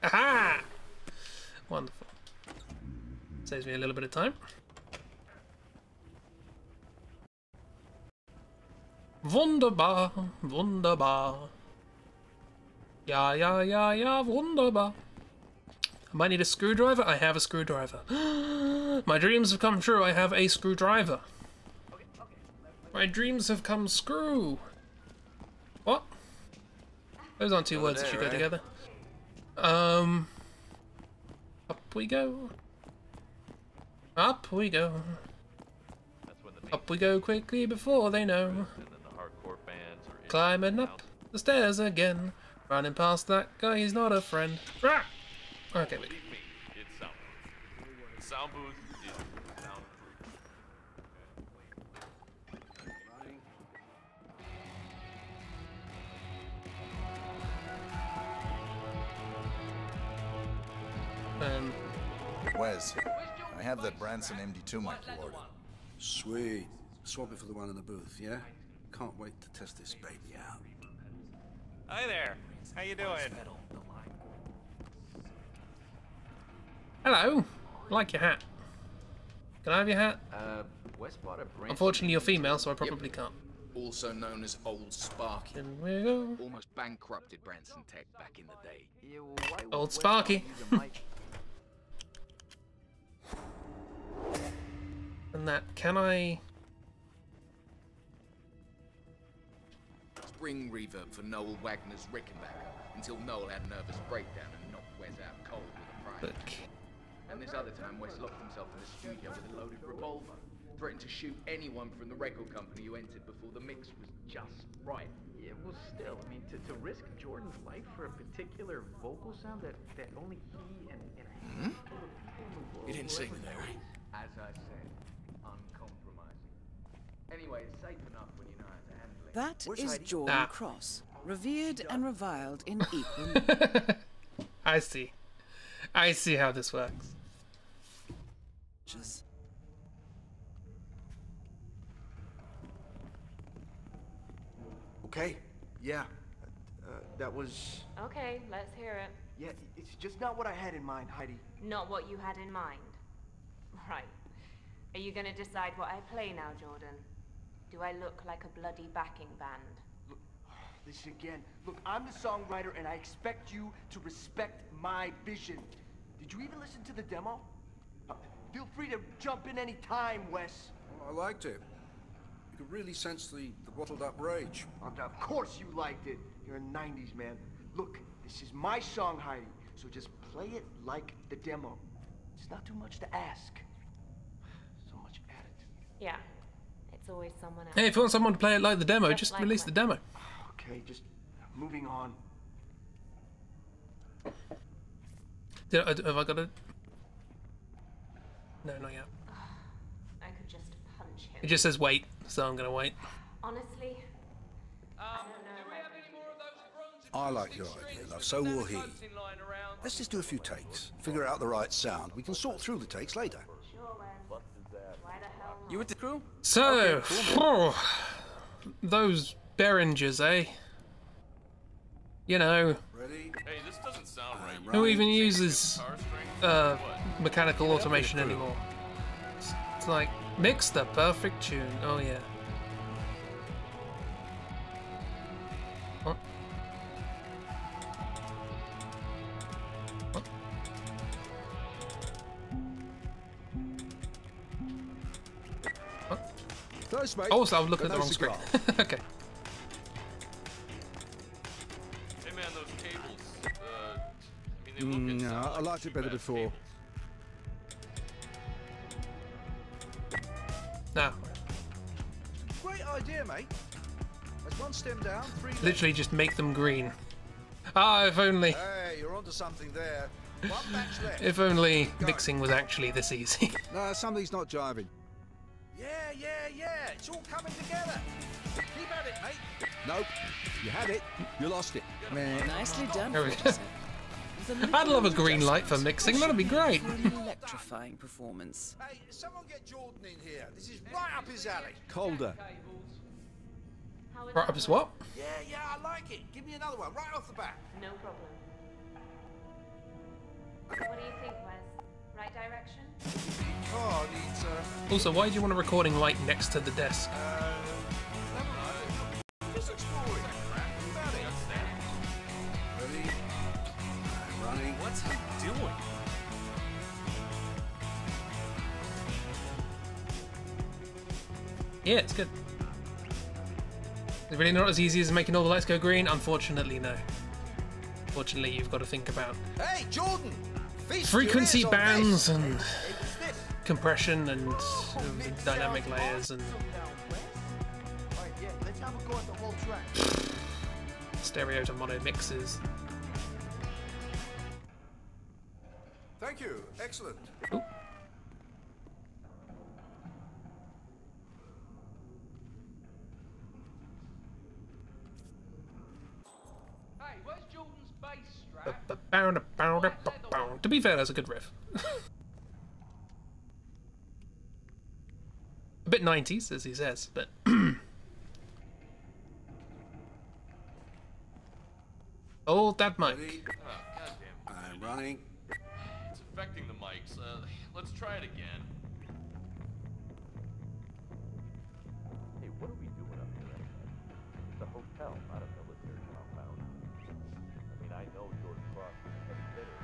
Aha! Wonderful. Saves me a little bit of time. Wunderbar, wunderbar. Ja, ja, ja, ja, wunderbar. I might need a screwdriver. I have a screwdriver. My dreams have come true. I have a screwdriver. My dreams have come screw. What? Those aren't two words that should go together. Up we go. Up we go. Up we go quickly before they know. Climbing up the stairs again. Running past that guy, he's not a friend. Ah! Okay, wait. It's soundproof. The sound booth is soundproof. Wes, I have that Branson MD2 mic you ordered. Sweet. Swap it for the one in the booth, yeah? Can't wait to test this baby out. Hi there. How you doing? Hello. I like your hat. Can I have your hat? Wes bought a brand. Unfortunately, you're female, so I probably can't. Also known as Old Sparky. Here we go. Almost bankrupted Branson Tech back in the day. Old Sparky. And that, can I... Spring reverb for Noel Wagner's Rickenbacker until Noel had a nervous breakdown and knocked Wes out cold with a prize. And this other time, Wes locked himself in the studio with a loaded revolver, threatened to shoot anyone from the record company who entered before the mix was just right. Yeah, well, still, I mean, to risk Jordan's life for a particular vocal sound that only he and a handful of people in the world. You didn't see me there, eh? As I said, uncompromising. Anyway, it's safe enough when you know how to handle it. That is Jordan Cross, revered and reviled in equal measure. I see. I see how this works. Just... Okay, yeah. That was... Okay, let's hear it. Yeah, it's just not what I had in mind, Heidi. Not what you had in mind. Right. Are you gonna decide what I play now, Jordan? Do I look like a bloody backing band? Look, this again. Look, I'm the songwriter and I expect you to respect my vision. Did you even listen to the demo? Feel free to jump in any time, Wes. I liked it. You could really sense the bottled up rage. Of course you liked it. You're a 90s man. Look, this is my song, Heidi, so just play it like the demo. It's not too much to ask. So much attitude. Yeah. It's always someone else. Hey, if you want someone to play it like the demo, just like release the demo. Okay, just moving on. Have I got it? No, not yet. I could just punch him. It just says wait, so I'm gonna wait. Honestly, I like your idea, love. So will he. Let's just do a few takes. Figure out the right sound. We can sort through the takes later. You with the crew? So, those Behringers, eh? You know, Hey, this doesn't sound right. who even uses mechanical automation anymore? It's like, mix the perfect tune. Oh yeah. What? What? What? Close, mate. Oh, so I was looking at the wrong screen. Okay. Hey man, those cables, I mean, they look No, I liked it better before. Now, Great idea, mate. There's one stem down, three left. literally just make them green. Ah, if only. Hey, you're onto something there. One match left. If only mixing was actually this easy. No, something's not jiving. Yeah. It's all coming together. Keep at it, mate. Nope. You had it. You lost it. Man. Nicely done. There we go. I'd love a green light for mixing. That'd be great. An electrifying performance. Hey, someone get Jordan in here. This is right up his alley. Colder. Right up his what? Yeah, I like it. Give me another one, right off the bat. no problem. What do you think, Wes? Right direction? Oh, needs Also, why do you want a recording light next to the desk? Yeah, it's good. It's really not as easy as making all the lights go green. Unfortunately, no. Fortunately, you've got to think about Jordan! Frequency bands and compression and dynamic layers and stereo to mono mixes. Thank you. Excellent. Ooh. Hey, where's Jordan's bass strap? To be fair, that's a good riff. A bit 90s, as he says, but hold that mic. I'm running. It's affecting the mics. Let's try it again. Hey, what are we doing up here? It's a hotel, not a military compound. I mean, I know Jordan Cross is a heavy hitter.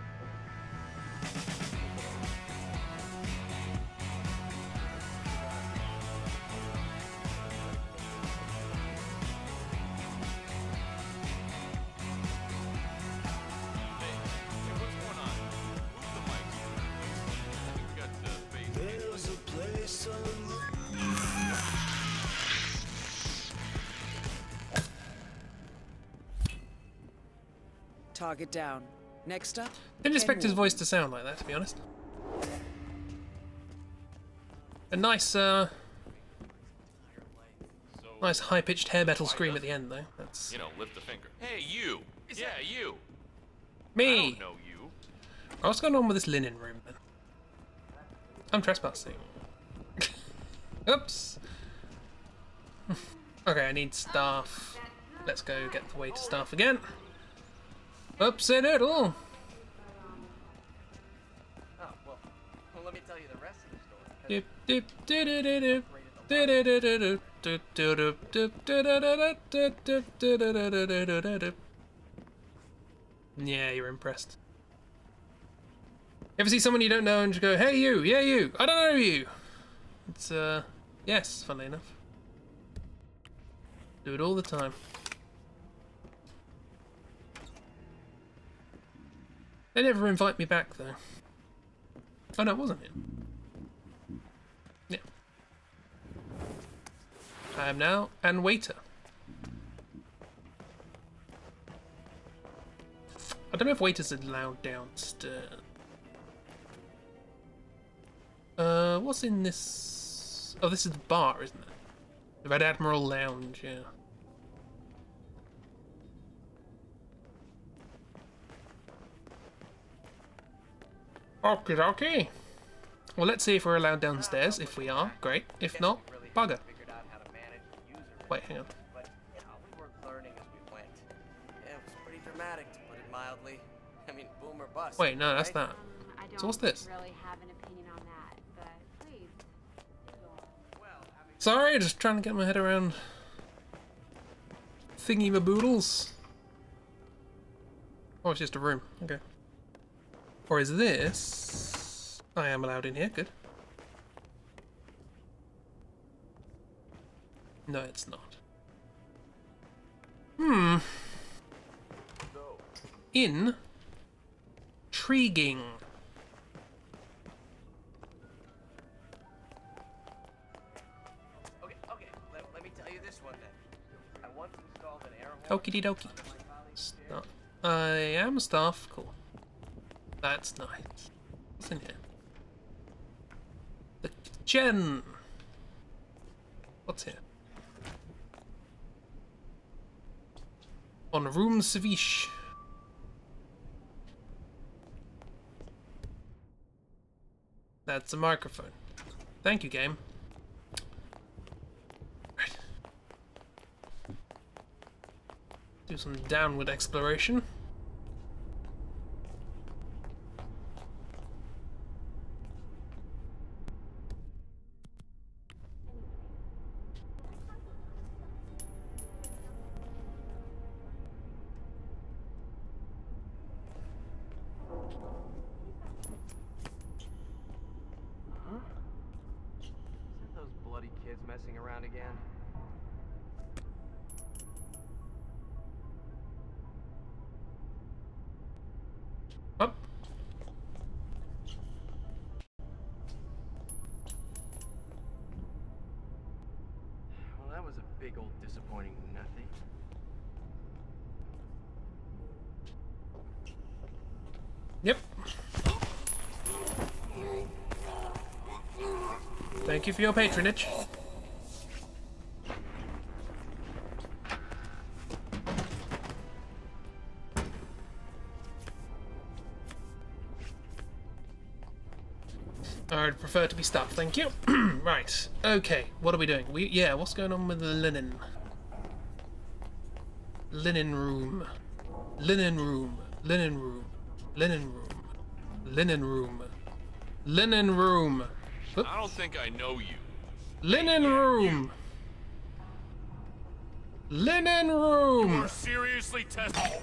Target down. Next up. Didn't expect his voice to sound like that, to be honest. A nice, nice high-pitched hair metal scream at the end, though. That's You know, lift a finger. Hey, you! Yeah, you! me. I don't know you. Oh, what's going on with this linen room then? I'm trespassing. Oops. Okay, I need staff. Let's go get the way to staff again. Oopsie doodle. Oh, well, let me tell you the rest of the story. Dip, dip, doo doo doo doo. Doo doo doo doo doo. Doo doo doo doo doo doo doo doo doo doo doo doo doo. Yeah, you're impressed. Ever see someone you don't know and just go, hey you, yeah you, I don't know you. It's yes, funnily enough. Do it all the time. They never invite me back though. Oh no, it wasn't it? Yeah. I am now an waiter. I don't know if waiters are allowed downstairs. What's in this? Oh, this is the bar, isn't it? The Red Admiral Lounge, yeah. Okie dokie. Well, let's see if we're allowed downstairs. If we are, great. If not, bugger. Wait, hang on. But, you know, we were learning as we went. Yeah, it was pretty dramatic, to put it mildly. I mean, boom or bust. Wait, no, that's right? that. I don't So what's this? really have an opinion on that, but please. Sorry, just trying to get my head around thingy-maboodles. Oh, it's just a room. Okay. Or is this? I am allowed in here. Good. No, it's not. Intriguing. Okay, let me tell you this one then. I once installed an air horn. Okie dokie. Staff. I am staff. Cool. That's nice. What's in here? The kitchen. What's here? On room service. That's a microphone. Thank you, game. Right. Do some downward exploration. messing around again? Up. Well, that was a big old disappointing nothing. Yep. Thank you for your patronage. I'd prefer to be stopped, thank you. Right, okay, what are we doing? Yeah, what's going on with the linen? Linen room. Linen room. Linen room. Linen room. Linen room. Linen room. Oop. I don't think I know you. Linen room. Linen room. You are seriously testing.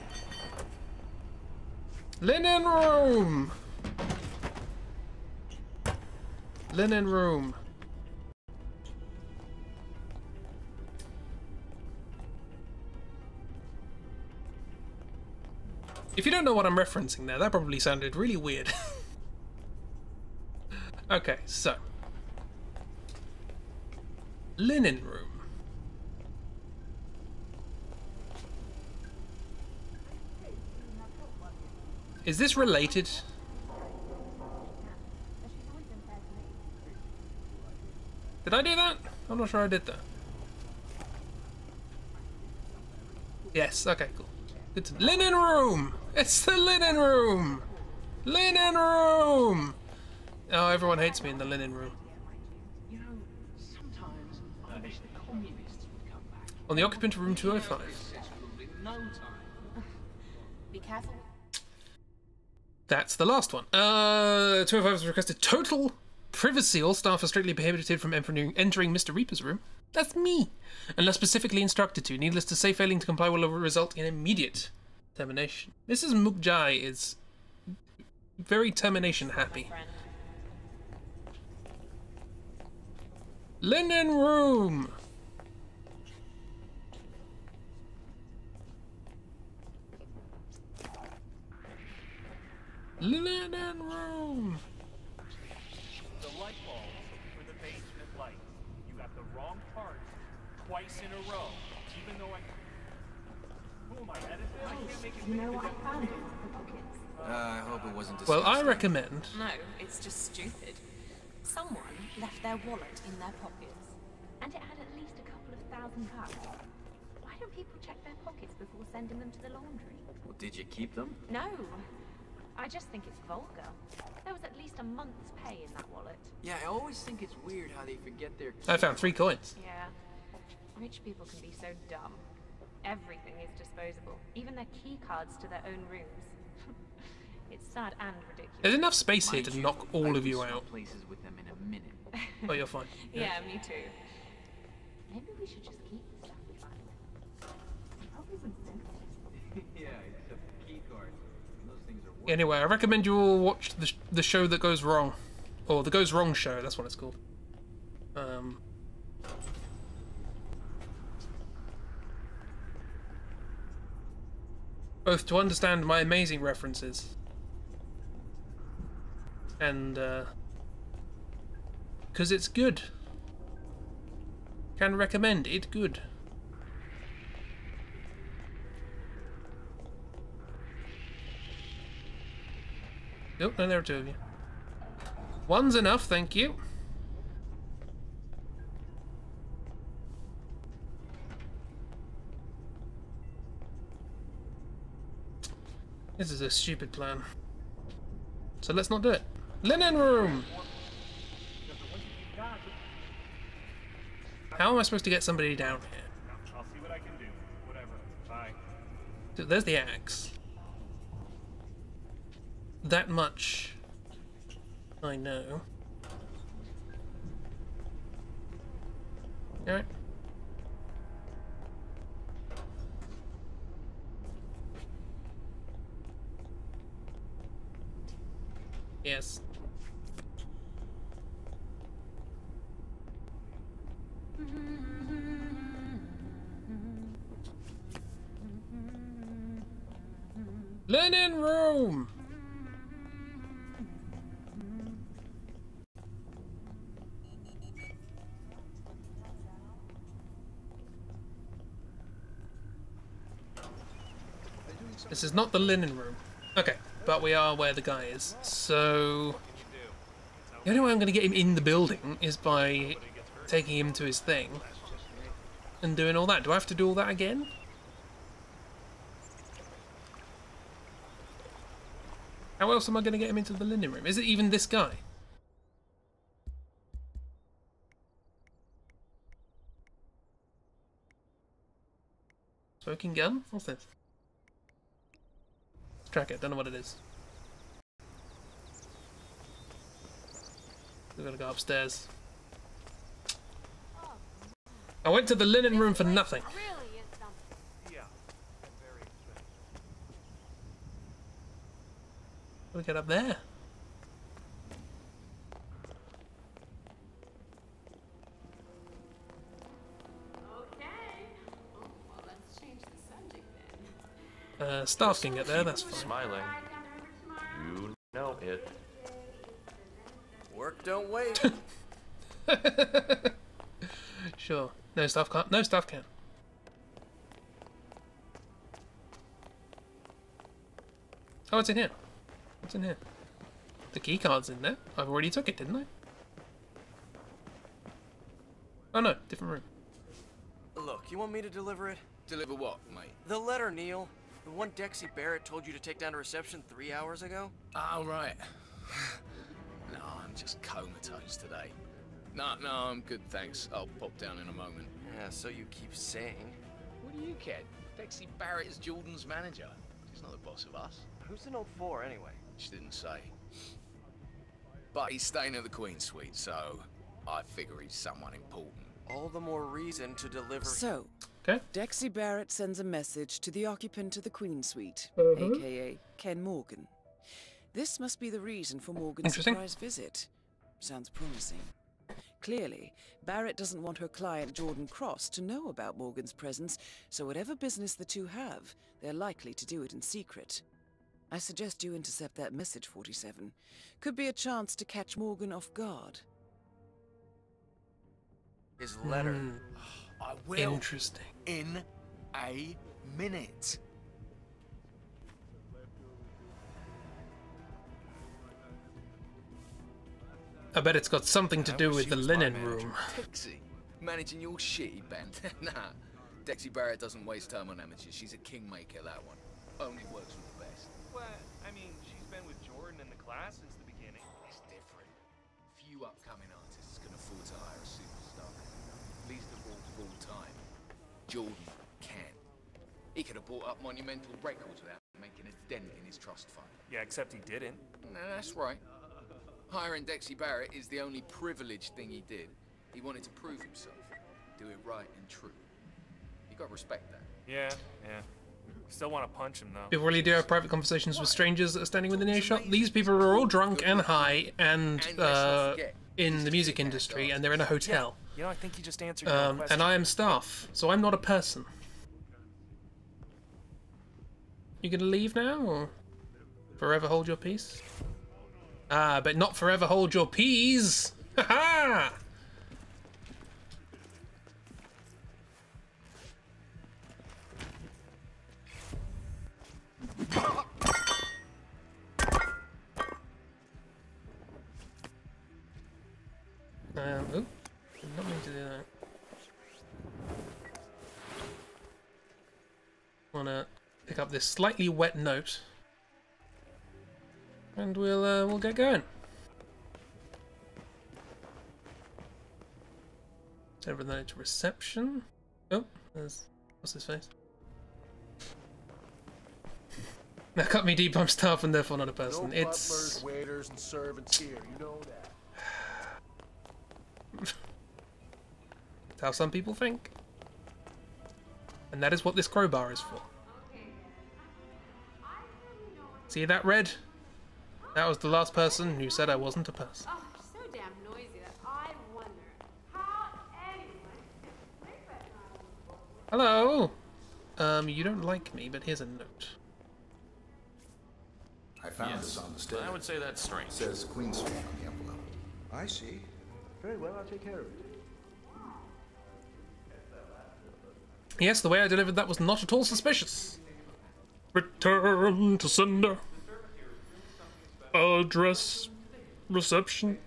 Linen room. Linen room. If you don't know what I'm referencing there, that probably sounded really weird. Okay, so. Linen room. Is this related? Did I do that? I'm not sure I did that. Yes, okay, cool. It's linen room! It's the linen room! Linen room! Oh, everyone hates me in the linen room. You know, sometimes I wish the communists would come back. On the occupant of room 205. In no time. Be careful. That's the last one. 205 has requested total privacy. All staff are strictly prohibited from entering Mr. Reaper's room. That's me. Unless specifically instructed to. Needless to say, failing to comply will result in immediate termination. Mrs. Mukjai is very termination happy. Linen room. Linen room. The light bulbs for the basement lights. You got the wrong parts twice in a row. Even though who am I, editing? I can't make it. You know what I found in the pockets? I hope it wasn't Well, disgusting. I recommend. No, it's just stupid. Someone left their wallet in their pockets, and it had at least a couple of £1,000. Why don't people check their pockets before sending them to the laundry? Well, did you keep them? No, I just think it's vulgar. There was at least a month's pay in that wallet. Yeah, I always think it's weird how they forget their I found 3 coins. Yeah, rich people can be so dumb. Everything is disposable, even their key cards to their own rooms. It's sad and ridiculous. There's enough space here to knock all of you out. Places with them in a minute. Oh, you're fine. Yeah, me too. Maybe we should just keep the stuff we find. It probably wouldn't notice. Yeah, except the key cards. Those things are Anyway, I recommend you all watch the show that goes wrong. Or the Goes Wrong show, that's what it's called. Both to understand my amazing references and because it's good. Can recommend it good. Nope, no, there are 2 of you. One's enough, thank you. This is a stupid plan. So let's not do it. Linen room! How am I supposed to get somebody down here? I'll see what I can do. Whatever. Bye. So there's the axe. That much I know. Alright. Yes. Linen room! This is not the linen room. Okay, but we are where the guy is. So the only way I'm going to get him in the building is by taking him to his thing and doing all that. Do I have to do all that again? How else am I going to get him into the linen room? Is it even this guy? Smoking gun? What's this? Let's track it. Don't know what it is. We're gonna go upstairs. I went to the linen room for nothing. How do we get up there? Staff can get there, that's fine. Smiling. You know it. Work don't wait. Sure. No staff can't. No staff can. Oh, it's in here. What's in here? The key card's in there. I've already took it, didn't I? Oh no, different room. Look, you want me to deliver it? Deliver what, mate? The letter, Neil. The one Dexy Barrett told you to take down to reception 3 hours ago? Oh, right. No, I'm just comatose today. No, I'm good, thanks. I'll pop down in a moment. Yeah, so you keep saying. What do you care? Dexy Barrett is Jordan's manager. He's not the boss of us. Who's in 04 anyway? She didn't say. But he's staying at the Queen Suite, so I figure he's someone important. All the more reason to deliver. So, okay. Dexy Barrett sends a message to the occupant of the Queen Suite, Mm-hmm. aka Ken Morgan. This must be the reason for Morgan's surprise visit. Sounds promising. Clearly, Barrett doesn't want her client Jordan Cross to know about Morgan's presence, so whatever business the two have, they're likely to do it in secret. I suggest you intercept that message, 47. Could be a chance to catch Morgan off guard. His letter. I will. Interesting. In a minute. I bet it's got something to do with the linen room. Dexy, managing your shitty band. Nah, Dexy Barrett doesn't waste time on amateurs. She's a kingmaker, that one. Only works with the best. Well, I mean, she's been with Jordan in the class since the beginning. It's different. Few upcoming artists can afford to hire a superstar. Least of all full-time. Jordan can. He could have bought up monumental records without making a dent in his trust fund. Yeah, except he didn't. Nah, that's right. Hiring Dexy Barrett is the only privileged thing he did. He wanted to prove himself. Do it right and true. You gotta respect that. Yeah. Still want to punch him, though. People really do have private conversations with strangers that are standing within earshot. These people are all drunk and high and in the music industry, and they're in a hotel. You know, I think you just answered your own question. And I am staff, so I'm not a person. You gonna leave now, or forever hold your peace? Ah, but not forever hold your peas! Ha ha! Oop, did not mean to do that. Wanna pick up this slightly wet note, and we'll get going. Over the note to reception. Oh, there's what's his face? That cut me deep. I'm staff and therefore not a person. No It's butlers, waiters, and servants here. You know that. That's how some people think. And that is what this crowbar is for. See that red? That was the last person who said I wasn't a person. Oh, so damn noisy that I wonder how anyone Hello. You don't like me, but here's a note. I found this on the stick. I would say that's strange. It says Queen Street on the envelope. I see. Very well, I'll take care of it. Yes, the way I delivered that was not at all suspicious. Return to sender. Address. Reception.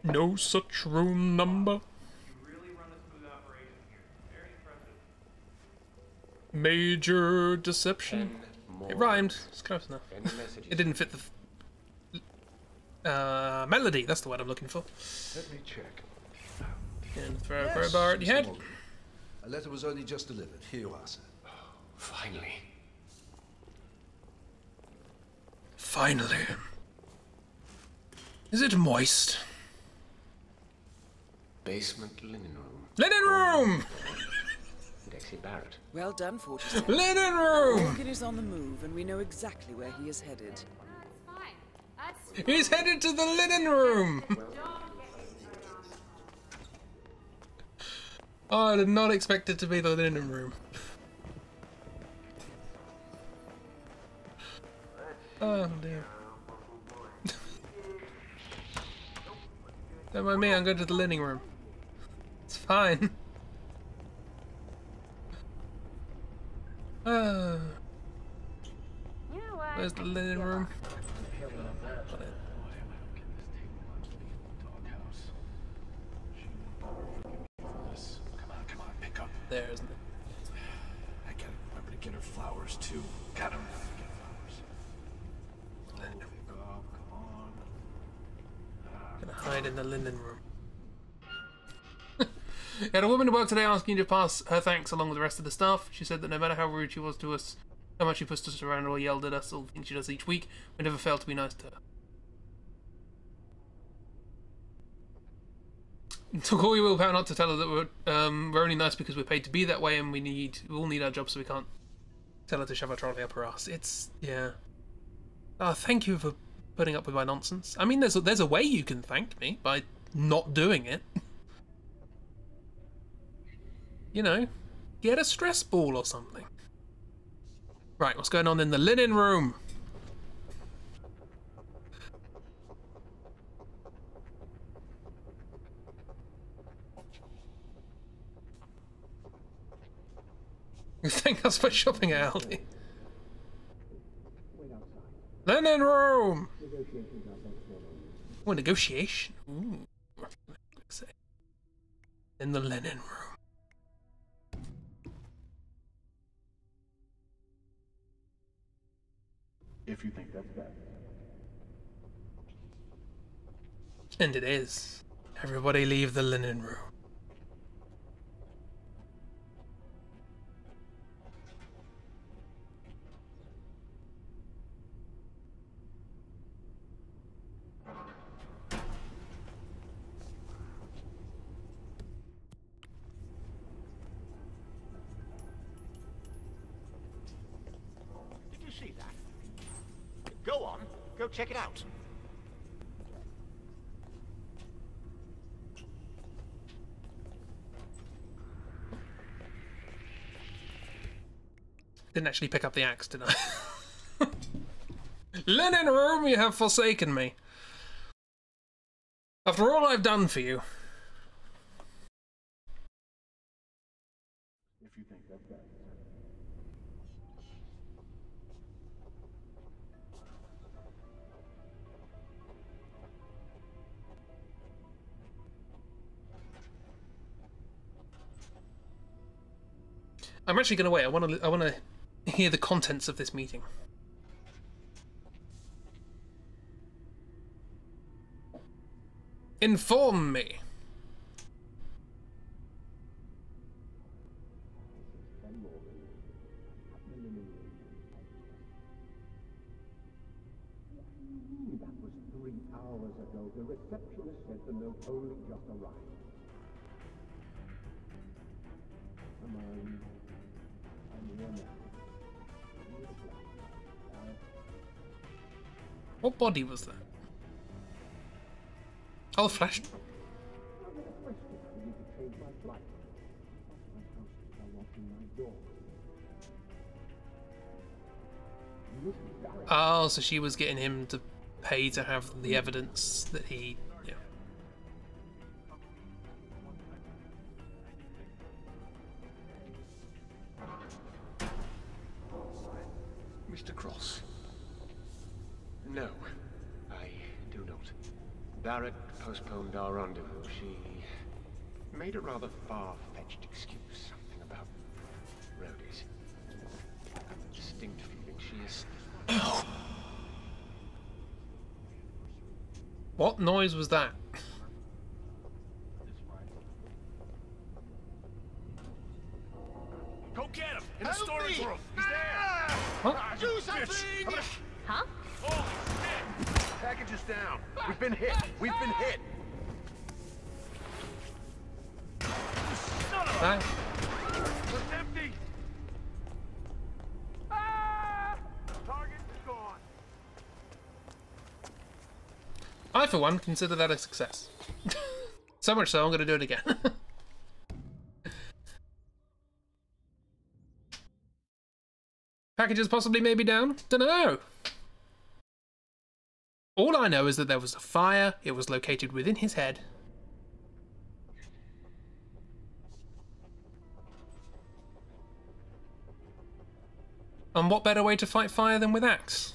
No such room number. Major deception. It rhymed. It's close enough. It didn't fit the melody. That's the word I'm looking for. Let me check. And throw a crowbar at your head. A letter was only just delivered. Here you are, sir. Finally. Finally. Is it moist? Basement linen room. Linen room! Dexy Barrett. Well done, 47. Linen room! Morgan is on the move, and we know exactly where he is headed. He's headed to the linen room! Oh, I did not expect it to be the linen room. Oh dear. Don't mind me, I'm going to the linen room. It's fine. Where's the linen room? There, isn't it? I gotta remember to get her flowers too. Gotta remember to get flowers. Oh, come on. Gonna hide in the linen room. Had a woman who worked today asking you to pass her thanks along with the rest of the staff. She said that no matter how rude she was to us, how much she pushed us around or yelled at us, all the things she does each week, we never failed to be nice to her. It took all your willpower not to tell her that we're only nice because we're paid to be that way, and we all need our jobs, so we can't tell her to shove her trolley up her ass. It's, yeah. Oh, thank you for putting up with my nonsense. I mean, there's a way you can thank me by not doing it. You know, get a stress ball or something. Right, what's going on in the linen room? You think us for shopping at Aldi? Linen room! Oh, negotiation. Ooh. In the linen room. If you think that's bad. And it is. Everybody leave the linen room. Did you see that? Go on, go check it out. Didn't actually pick up the axe, did I? Linen room, you have forsaken me. After all I've done for you. If you think that's bad. I'm actually going to wait. I want to hear the contents of this meeting. Inform me. That was 3 hours ago. The receptionist said the note only just arrived. I'm here now. What body was that? Oh, flash. Oh, so she was getting him to pay to have the evidence that he... Yeah. Mr. Cross. No, I do not. Barrett postponed our rendezvous. She made a rather far-fetched excuse. Something about roadies. I have a distinct feeling she is... What noise was that? Go get him! In the storage room! He's there! What? Do something! Huh? Holy shit! Package is down. We've been hit. We've been hit. Son of Hi. It's empty! Target is gone. I, for one, consider that a success. So much so, I'm going to do it again. Packages possibly maybe down? Dunno. All I know is that there was a fire, it was located within his head. And what better way to fight fire than with axe?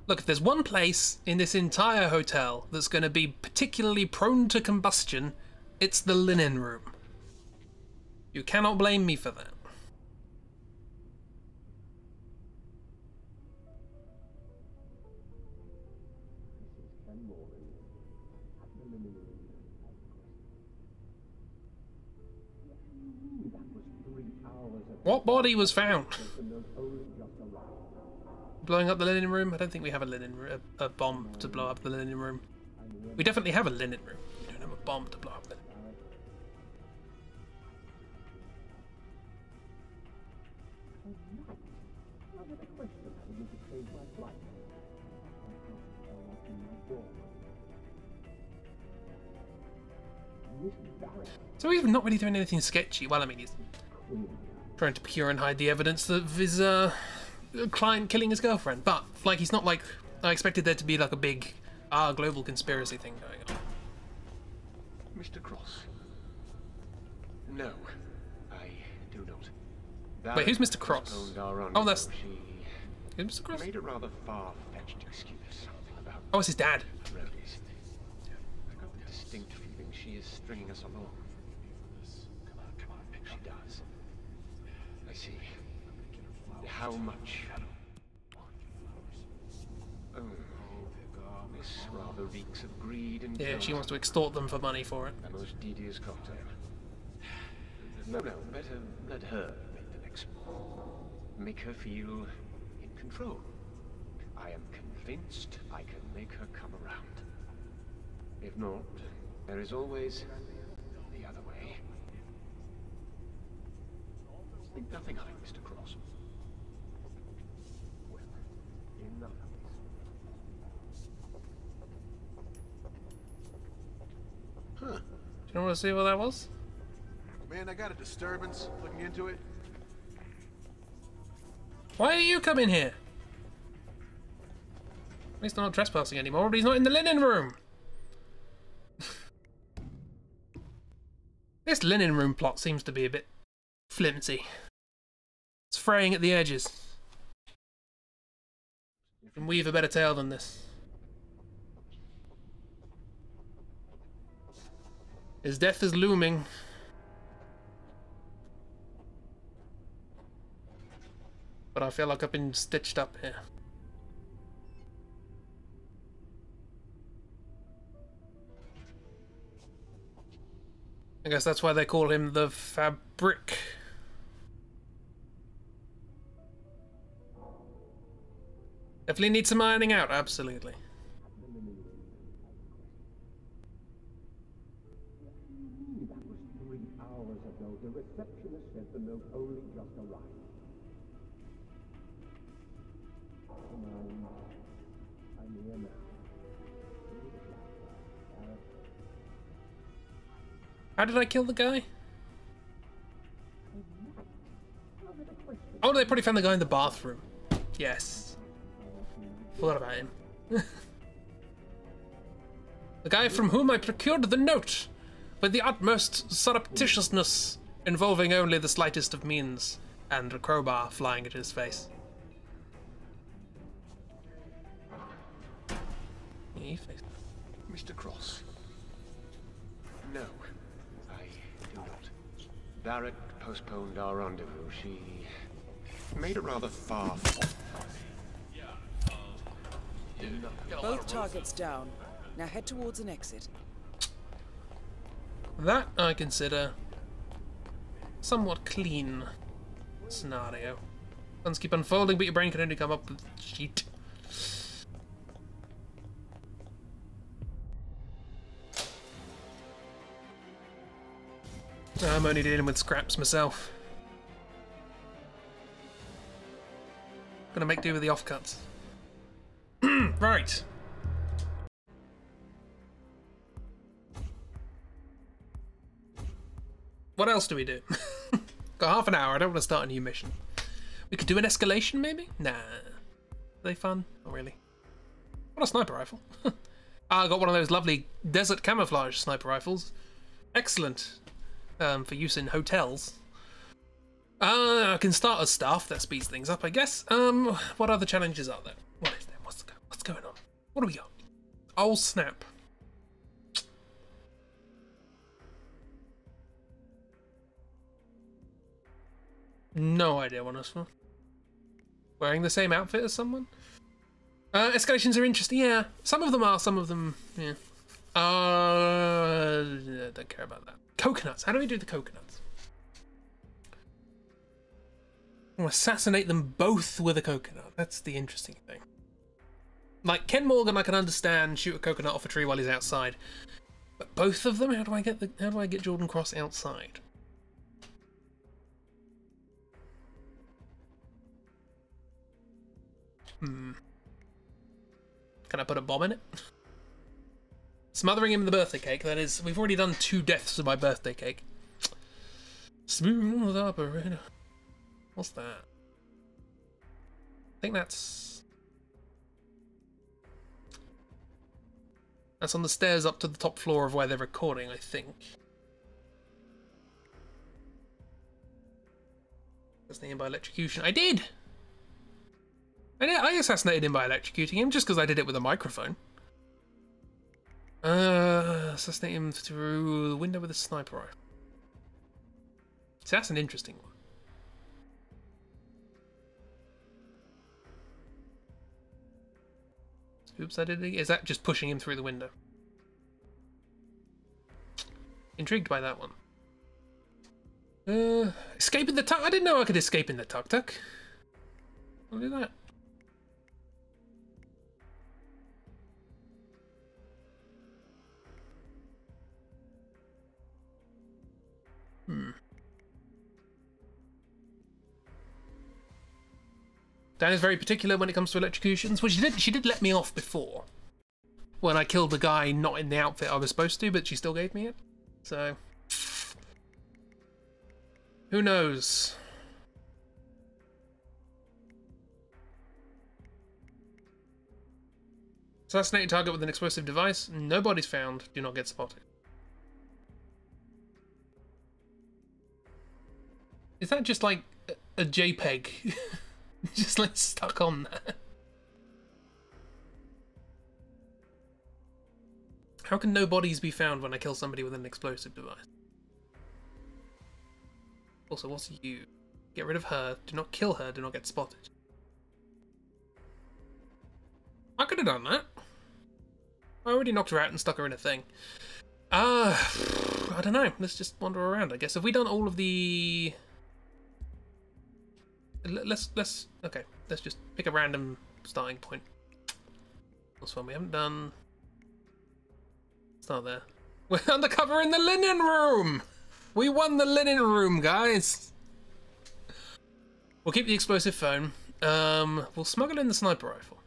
Look, if there's one place in this entire hotel that's going to be particularly prone to combustion, it's the linen room. You cannot blame me for that. What body was found? Blowing up the linen room? I don't think we have a bomb to blow up the linen room. We definitely have a linen room. We don't have a bomb to blow up the linen room. So he's not really doing anything sketchy. Well, I mean, he's trying to procure and hide the evidence of his client killing his girlfriend. But, like, he's not like... I expected there to be, like, a big global conspiracy thing going on. Mr. Cross. No, I do not. Wait, who's Mr. Cross? Oh, that's... Who's Mr. Cross? Made a rather far-fetched excuse. Something about... Oh, it's his dad. Roadies. I got the distinct feeling she is stringing us along. She does. I see. How much? Oh, this rather reeks of greed and... Yeah, she wants to extort them for money for it. The most devious cocktail. No, better let her make the next move. Make her feel in control. I am convinced I can make her come around. If not, there is always the other way. Think nothing of it, Mr. Cross. Well, enough. Huh. Do you want to see what that was? Man, I got a disturbance. Looking into it. Why are you coming here? At least I'm not trespassing anymore, but he's not in the linen room. This linen room plot seems to be a bit flimsy. It's fraying at the edges. You can weave a better tale than this. His death is looming. But I feel like I've been stitched up here. I guess that's why they call him the Fabric. Definitely need some ironing out, absolutely. That was 3 hours ago. The receptionist said the note only just arrived. I'm here now. How did I kill the guy? Oh, they probably found the guy in the bathroom. Yes. Forgot about him. The guy from whom I procured the note, with the utmost surreptitiousness, involving only the slightest of means, and a crowbar flying at his face. Mr. Cross. No, I do not. Barrett postponed our rendezvous. She made it rather far. Both targets down. Now head towards an exit. That I consider somewhat clean scenario. Ones keep unfolding, but your brain can only come up with shit. I'm only dealing with scraps myself. Gonna make do with the offcuts. Right. What else do we do? Got half an hour. I don't want to start a new mission. We could do an escalation, maybe? Nah. Are they fun? Not really. What a sniper rifle. I got one of those lovely desert camouflage sniper rifles. Excellent. For use in hotels. I can start a staff. That speeds things up, I guess. What other challenges are there? What is there? What's going on? What do we got? Oh, snap. No idea what it's for. Wearing the same outfit as someone? Escalations are interesting, yeah. Some of them are, some of them, yeah. Don't care about that. Coconuts. How do we do the coconuts? I'll assassinate them both with a coconut. That's the interesting thing. Like, Ken Morgan, I can understand, shoot a coconut off a tree while he's outside. But both of them? How do I get Jordan Cross outside? Can I put a bomb in it? Smothering him in the birthday cake, that is. We've already done 2 deaths of my birthday cake. Smooth operator. What's that? I think that's on the stairs up to the top floor of where they're recording, I think. Assassinated by electrocution. I did! I assassinated him by electrocuting him just because I did it with a microphone. Assassinate him through the window with a sniper rifle. See, that's an interesting one. Oops, I did it. Is that just pushing him through the window? Intrigued by that one. Escape in the tuk. I didn't know I could escape in the tuk-tuk. I'll do that. Dan is very particular when it comes to electrocutions. Well, she did let me off before. When I killed the guy not in the outfit I was supposed to, but she still gave me it. So, who knows? Assassinate a target with an explosive device. Nobody's found. Do not get spotted. Is that just like a JPEG? Just like stuck on there. How can no bodies be found when I kill somebody with an explosive device? Also, what's you? Get rid of her. Do not kill her. Do not get spotted. I could have done that. I already knocked her out and stuck her in a thing. I don't know. Let's just wander around, I guess. Have we done all of the... Okay, let's just pick a random starting point. That's one we haven't done. Start there. We're undercover in the linen room! We won the linen room, guys! We'll keep the explosive phone. We'll smuggle in the sniper rifle.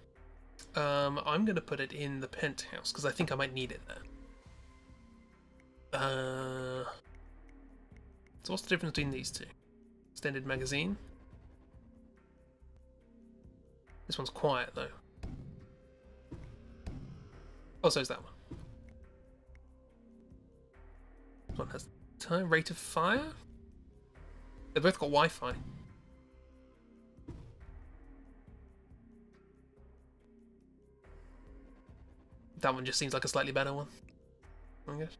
I'm gonna put it in the penthouse, because I think I might need it there. So what's the difference between these two? Extended magazine. This one's quiet though. Oh, so is that one. This one has time rate of fire. They've both got Wi-Fi. That one just seems like a slightly better one, I guess.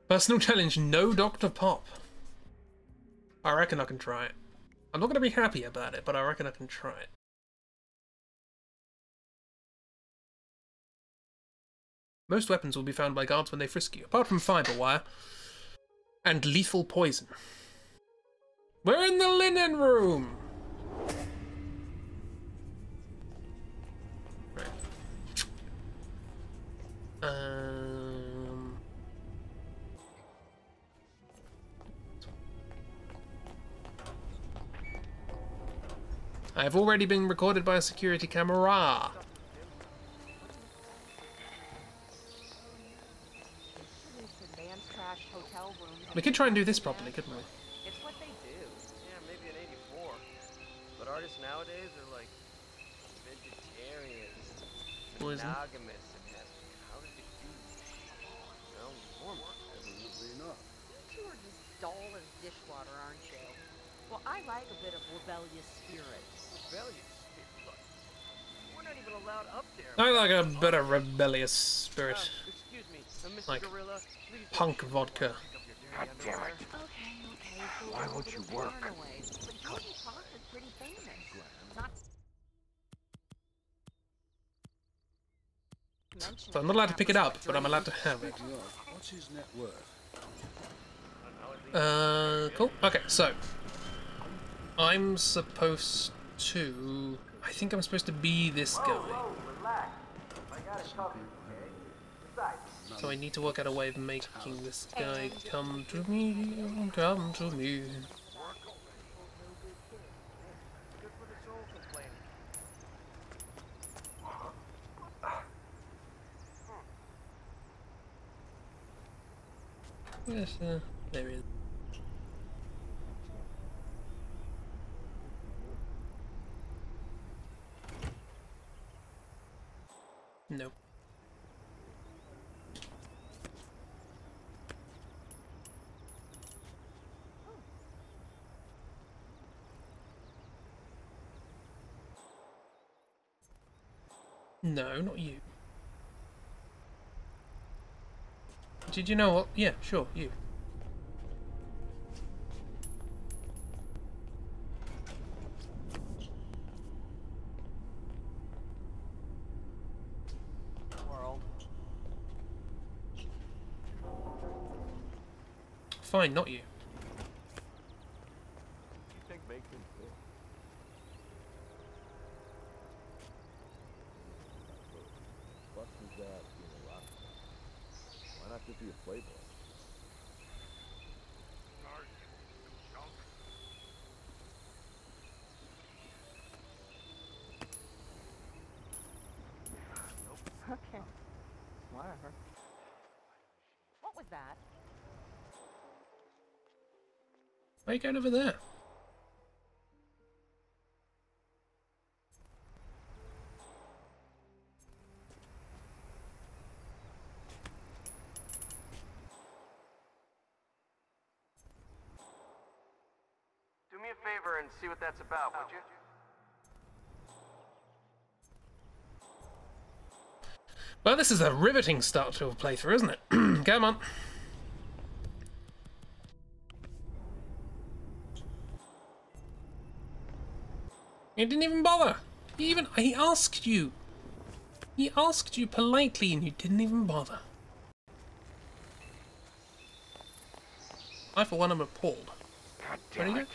Personal challenge, no Dr. Pop. I reckon I can try it. I'm not going to be happy about it, but I reckon I can try it. Most weapons will be found by guards when they frisk you, apart from fiber wire and lethal poison. We're in the linen room! Right. I have already been recorded by a security camera. We could try and do this properly, couldn't we? It's what they do. Yeah, maybe in '84. But artists nowadays are like vegetarians, monogamous, and how did it do? Well, normal. Absolutely enough. You are just dull as dishwater, aren't you? Well, I like a bit of rebellious spirit. Rebellious spirit? Look, we're not even allowed up there. I like a bit of rebellious spirit. Excuse me, Mr. Like Gorilla, please punk vodka. God damn it. Okay. Why won't you work? But Jordan Clark is pretty famous. Not So I'm not allowed to pick it up, but I'm allowed to have it. What's his net worth? Cool. Okay, so I'm supposed to. I think I'm supposed to be this guy. Relax. I gotta talk to you, okay? Besides, So I need to work out a way of making this guy come to me, come to me. Yes, there he is. No. No, not you. Did you know what? Yeah, sure, you. World. Fine, not you. You think make him fit? What is that in a rock? Why not just be a playboy? Okay. Whatever. What was that? Why are you going over there? do me a favor and see what that's about, would you? Well, this is a riveting start to a playthrough, isn't it? Come on. He didn't even bother. He asked you. He asked you politely and you didn't even bother. I, for one, am appalled. God Ready damn to it.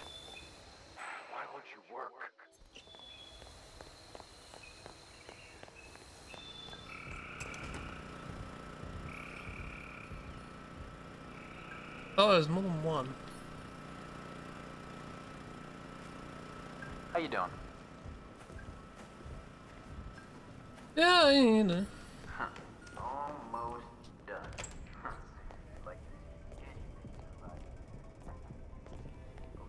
Why won't you work? Oh, there's more than one. How you doing? Yeah, you know. Huh. Almost done. Huh. Like anything, right? Oh,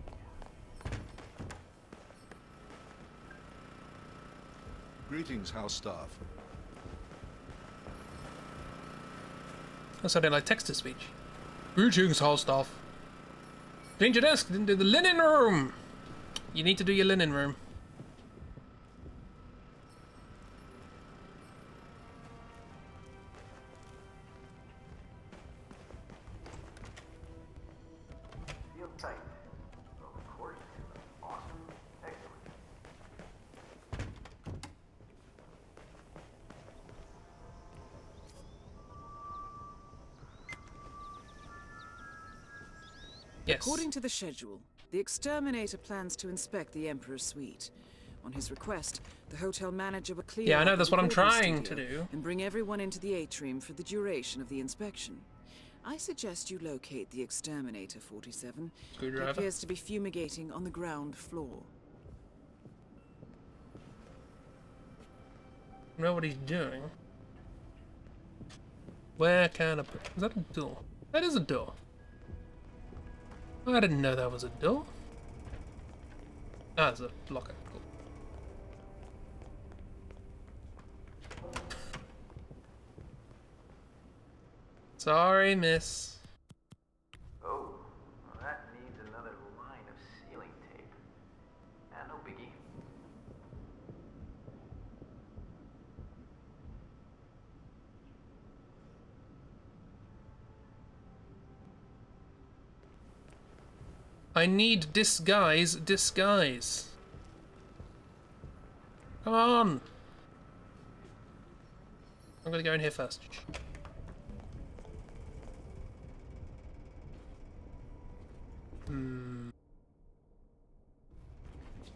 Greetings, house staff. That sounded like text-to-speech. Greetings, house staff. Change your desk into the linen room. You need to do your linen room. Feel tight. Of course. Awesome. Excellent. Yes. According to the schedule, the exterminator plans to inspect the Emperor's suite. On his request, the hotel manager will clear Yeah, I know, out that's the what I'm recording trying to studio do. and bring everyone into the atrium for the duration of the inspection. I suggest you locate the exterminator 47. He Screwdriver. appears to be fumigating on the ground floor. I know what he's doing. Where can I put... Is that a door? That is a door. I didn't know that was a door. Ah, it's a locker. Cool. Sorry, miss. Oh, well, that needs another line of sealing tape. Ah, no biggie. I need disguise. Come on. I'm gonna go in here first.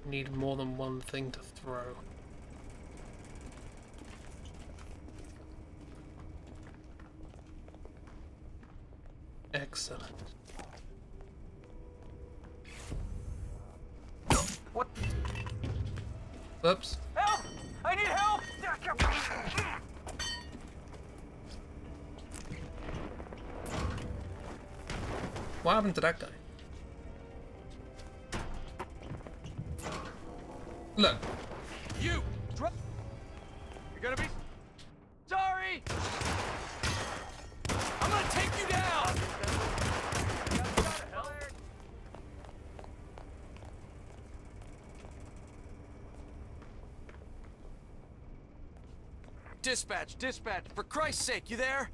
Need more than one thing to throw. Excellent. What? Oops. Help! I need help! What happened to that guy? Look. You! You're gonna be... Sorry! I'm gonna take you down! Dispatch, dispatch, for Christ's sake, you there?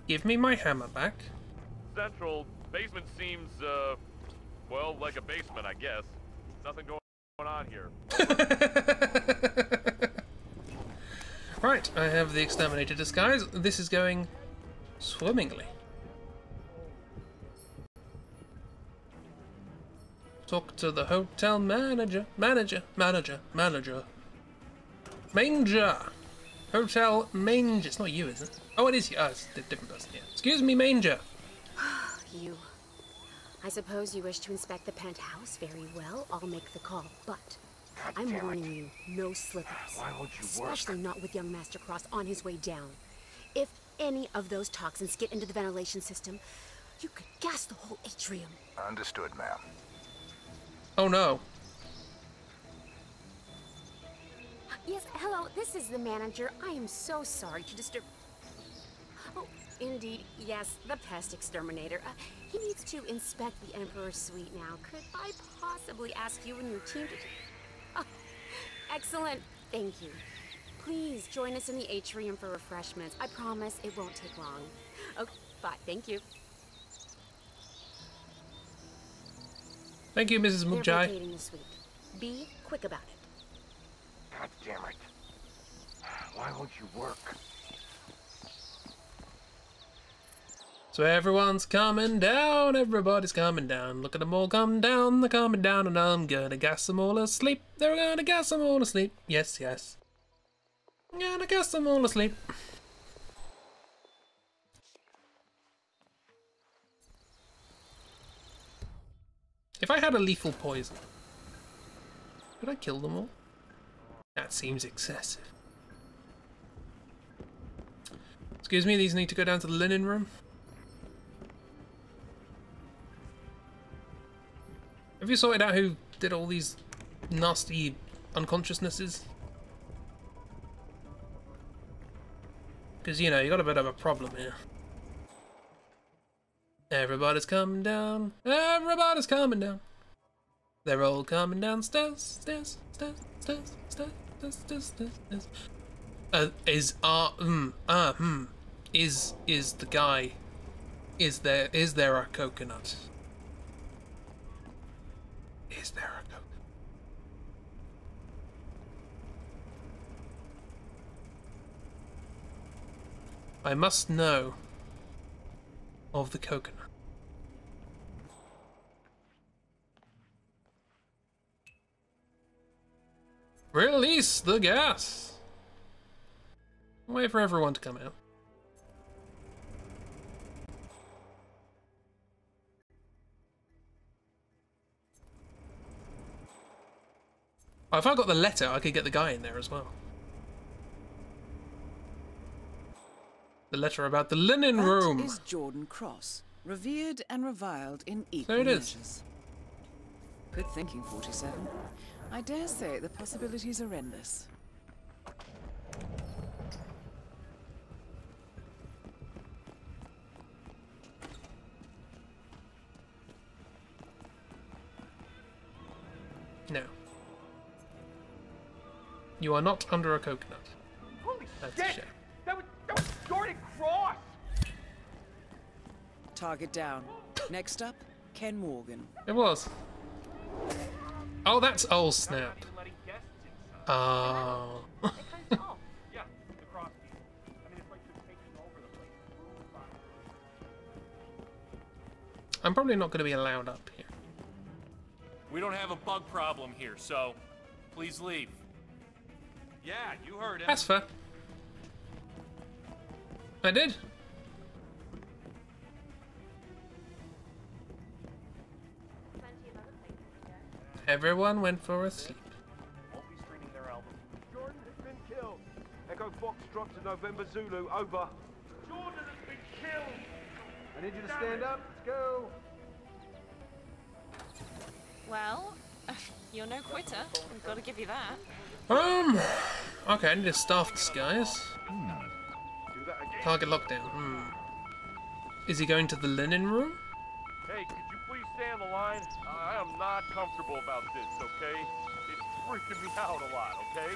Give me my hammer back. Central basement seems, well, like a basement, I guess. Nothing going on here. Right, I have the exterminator disguise. This is going swimmingly. Talk to the hotel manager. Manger. Hotel Manger. It's not you, is it? Oh, it is you. Oh, it's a different person, yeah. Excuse me, Manger. You. I suppose you wish to inspect the penthouse. Very well, I'll make the call. But I'm warning you, no slippers. Why won't you work? Especially not with young Master Cross on his way down. If any of those toxins get into the ventilation system, you could gas the whole atrium. Understood, ma'am. Oh no. Yes, hello, this is the manager. I am so sorry to disturb... Oh, indeed, yes, the pest exterminator. He needs to inspect the Emperor's suite now. Could I possibly ask you and your team to... Oh, excellent, thank you. Please join us in the atrium for refreshments. I promise it won't take long. Okay, bye, thank you. Thank you, Mrs. They're Mukjai. vacating the suite. Be quick about it. God damn it. Why won't you work? So everyone's coming down, everybody's coming down. Look at them all come down, they're coming down, and I'm gonna gas them all asleep. They're gonna gas them all asleep. Yes, yes. I'm gonna gas them all asleep. If I had a lethal poison, could I kill them all? That seems excessive. Excuse me, these need to go down to the linen room. Have you sorted out who did all these nasty unconsciousnesses? Because, you know, you got a bit of a problem here. Everybody's coming down. Everybody's coming down. They're all coming downstairs. Stairs, stairs, stairs, stairs, stairs, stairs, stairs. Is the guy? Is there a coconut? Is there a coconut? I must know of the coconut. Release the gas. Wait for everyone to come out. Oh, if I got the letter, I could get the guy in there as well. The letter about the linen room. That is Jordan Cross, revered and reviled in equal So it is. measures. Good thinking, 47. I dare say the possibilities are endless. No. You are not under a coconut. Holy That's shit! a shame. That was Jordan Cross! Target down. Next up, Ken Morgan. It was. Oh, that's old snap. Oh. I'm probably not going to be allowed up here. We don't have a bug problem here, so please leave. Yeah, you heard him. That's fair. I did. Everyone went for a sleep. Won't be streaming their album. Jordan has been killed. Echo Foxtrot to November Zulu, over. Jordan has been killed! I need you to stand up. Let's go. Well, you're no quitter. We've got to give you that. Okay, I need a staff disguise. Target lockdown. Is he going to the linen room? Hey, could you please stay on the line? I am not comfortable about this, okay? It's freaking me out a lot, okay?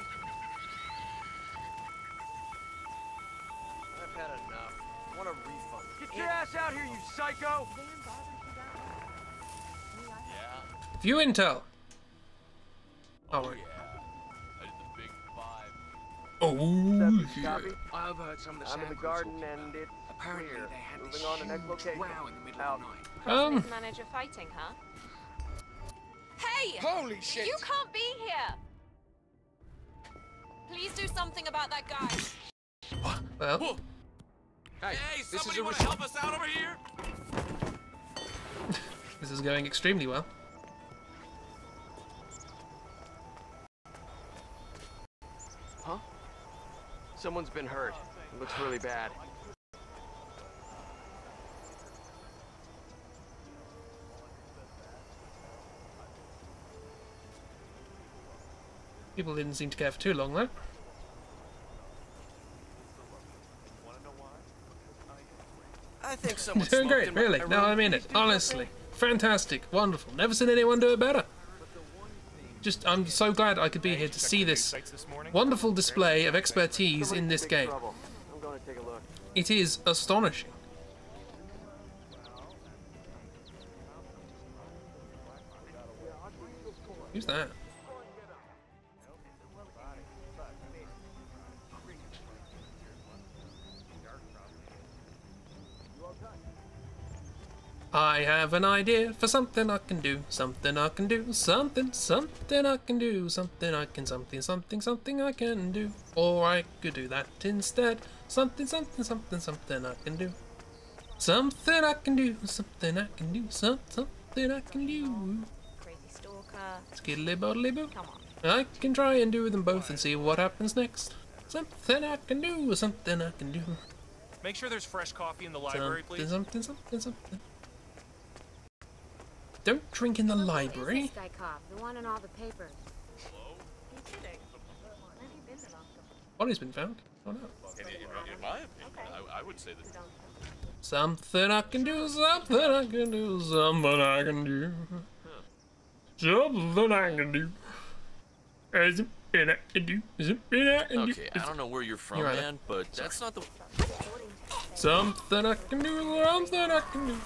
I've had enough. I want a refund. Get your ass out here, you psycho! View intel. Oh, wait. Oh, yeah. I overheard some of the I'm in the garden and it's apparently clear. they had Moving this on to next huge location. row in the middle Out. of the night. Cross and his manager fighting, huh? Hey! Holy shit! You can't be here! Please do something about that guy. Well. Hey, this somebody is want to help us out over here? This is going extremely well. Huh? Someone's been hurt. It looks really bad. People didn't seem to care for too long, though. I think someone Doing smoked great, in my really. room. No, I mean it. Honestly. Fantastic. Wonderful. Never seen anyone do it better. I'm so glad I could be here to see this wonderful display of expertise in this game. I'm going to take a look. It is astonishing. Who's that? I have an idea for something I can do, something I can do, something I can do, something I can I can do. Or I could do that instead. Something I can do. Something I can do, something I can do, something I can do. Crazy stalker. Skiddly bodily boo. Come on. I can try and do them both and see what happens next. Something I can do, something I can do. Make sure there's fresh coffee in the library, please. Something. Don't drink in the library. This guy cop, the one in all the papers. Body's been found. Oh no. In my opinion, I would say that. Something I can do, something I can do, something I can do. Something I can do. Something I can do, something I can do. Okay, I don't know where you're from, right, man, but that's not the. Something I can do, something I can do.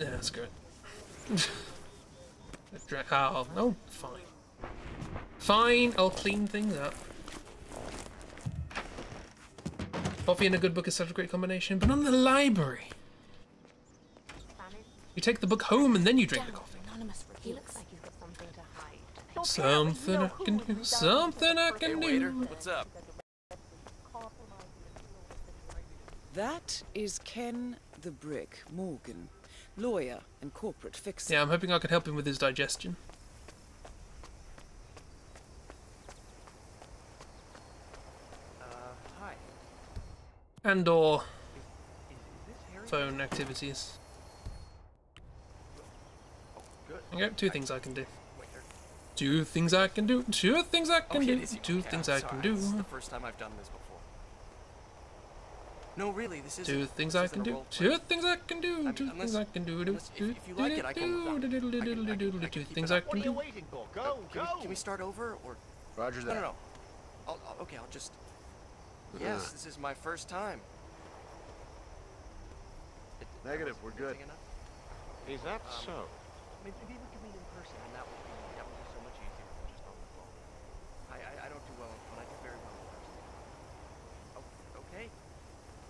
Yeah, that's good. Oh, fine. Fine, I'll clean things up. Coffee and a good book is such a great combination, but not in the library. You take the book home and then you drink the coffee. He looks like he's got something to hide. Something I can do, something I can do. Waiter, what's up? That is Ken the Brick Morgan, lawyer and corporate fixer. Yeah, I'm hoping I could help him with his digestion. Hi. And or phone activities. Okay, two things I can do. Two things I can do. Two things I can do. Two things I can do. This is the first time I've done this before. No, really, this is. Two things I can do. Two things I can do. Two things I can do. If you like it, I can. Two things I can do. Go, go. Can we start over, or? Roger that. No. Okay, I'll just. Yes, this is my first time. Negative, we're good. Is that so? Maybe we could meet in person, and that would be so much easier than just on the phone. I don't do well on the phone. I do very well in person. Okay.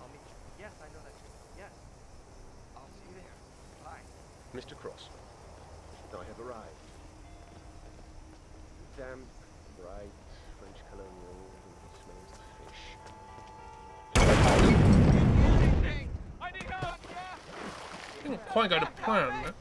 I'll meet you. Yes, I know that. Yes. I'll see you there. Bye. Mr. Cross, I have arrived. Damp, bright, French colonial, and it smells of fish. I need help! Didn't quite go to plan, though.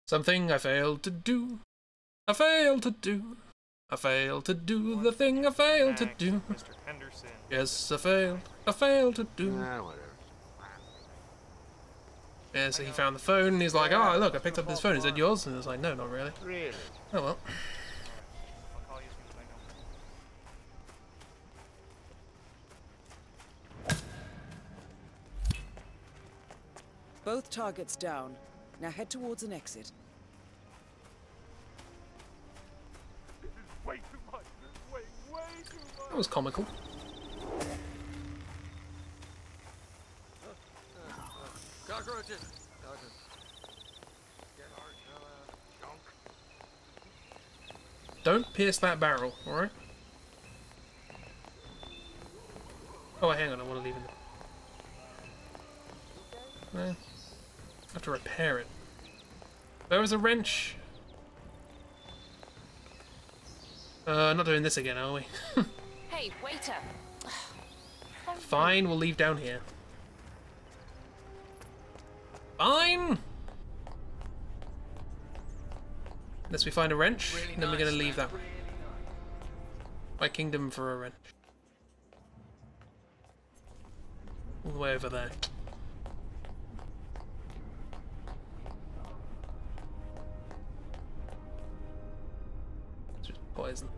Something I failed to do. I failed to do. I failed to do the thing I failed to do. Mr. Henderson. Yes, I failed. I failed to do. Whatever. Yeah, so he found the phone and he's like, oh, look, I picked up this phone. Is that yours? And I was like, no, not really. Really? Oh, well. I'll call you as soon as I know. Both targets down. Now head towards an exit. This is way too much. This is way too much. That was comical. Cockroaches. Don't pierce that barrel, alright? Oh, hang on, I want to leave it. No. I have to repair it. There was a wrench. Not doing this again, are we? Hey, waiter. Fine, we'll leave down here. Fine! Unless we find a wrench, then we're gonna leave that one. My kingdom for a wrench. All the way over there. It's just poison.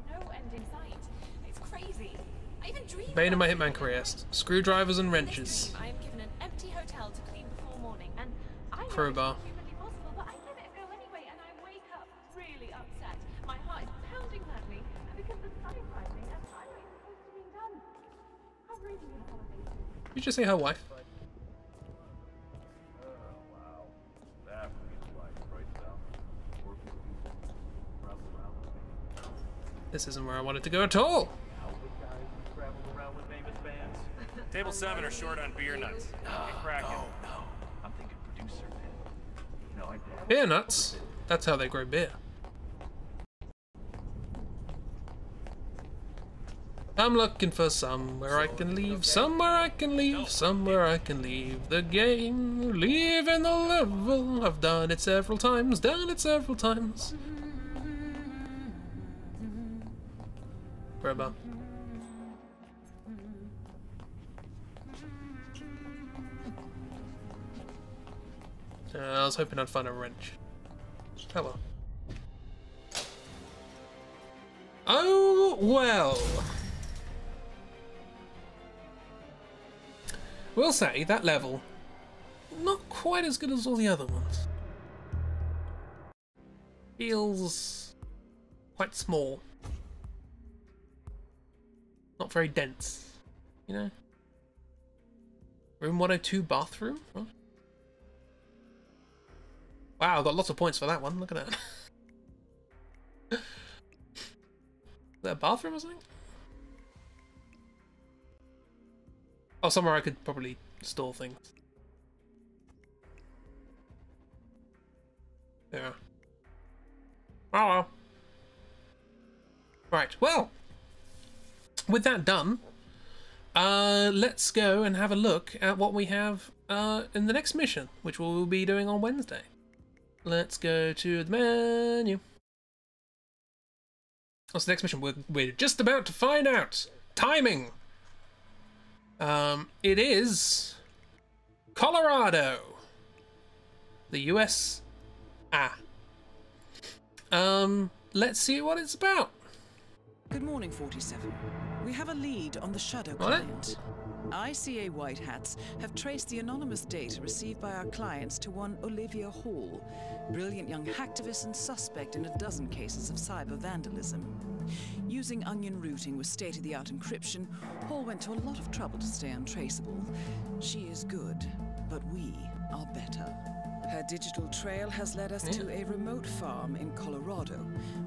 No end in sight. It's crazy. I even dreamed. Bane of my Hitman career. Screwdrivers and wrenches. I am given an empty hotel to clean before morning, and I know Crowbar. it's humanly possible, but I let it go anyway, and I wake up really upset. My heart is pounding madly, and because the sun is rising, and I'm not supposed to be done. How really need a holiday? Did you just say her wife? Wow. That would be life right now. Working people, travel around with me. This isn't where I wanted to go at all. Table 7 are short on beer nuts. Get cracking. No. I'm thinking producer, man. No, I did. Beer nuts? That's how they grow beer. I'm looking for somewhere I can leave, somewhere I can leave, somewhere I can leave the game, leaving the level. I've done it several times, done it several times. Where about? I was hoping I'd find a wrench. Oh well. Oh well. We'll say that level, not quite as good as all the other ones. Feels quite small. Not very dense, you know? Room 102 bathroom? What? Wow, I got lots of points for that one. Look at that. Is that a bathroom or something? Oh, somewhere I could probably store things. Yeah. Oh well. Right, well, with that done, let's go and have a look at what we have in the next mission, which we'll be doing on Wednesday. Let's go to the menu. What's the next mission? We're just about to find out. Timing. It is Colorado, the US. Let's see what it's about. Good morning, 47. We have a lead on the Shadow client. ICA White Hats have traced the anonymous data received by our clients to one Olivia Hall, brilliant young hacktivist and suspect in a dozen cases of cyber vandalism. Using onion routing with state-of-the-art encryption, Hall went to a lot of trouble to stay untraceable. She is good, but we are better. Her digital trail has led us to a remote farm in Colorado,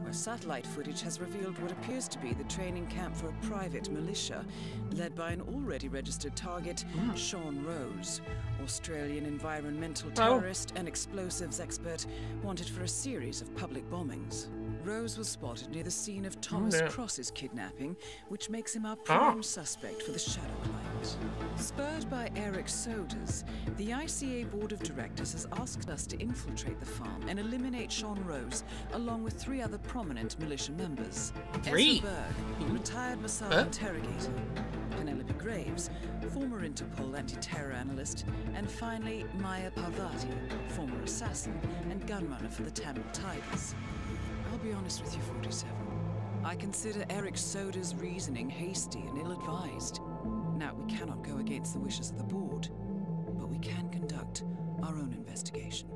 where satellite footage has revealed what appears to be the training camp for a private militia, led by an already registered target, Sean Rose, Australian environmental terrorist and explosives expert, wanted for a series of public bombings. Rose was spotted near the scene of Thomas Cross's kidnapping, which makes him our prime suspect for the Shadow client. Spurred by Eric Sodas, the ICA Board of Directors has asked us to infiltrate the farm and eliminate Sean Rose, along with 3 other prominent militia members. 3? Ezra Berg, retired Mossad interrogator. Penelope Graves, former Interpol anti-terror analyst. And finally, Maya Parvati, former assassin and gunrunner for the Tamil Tigers. I'll be honest with you, 47. I consider Eric Soda's reasoning hasty and ill-advised. Now, we cannot go against the wishes of the board, but we can conduct our own investigation.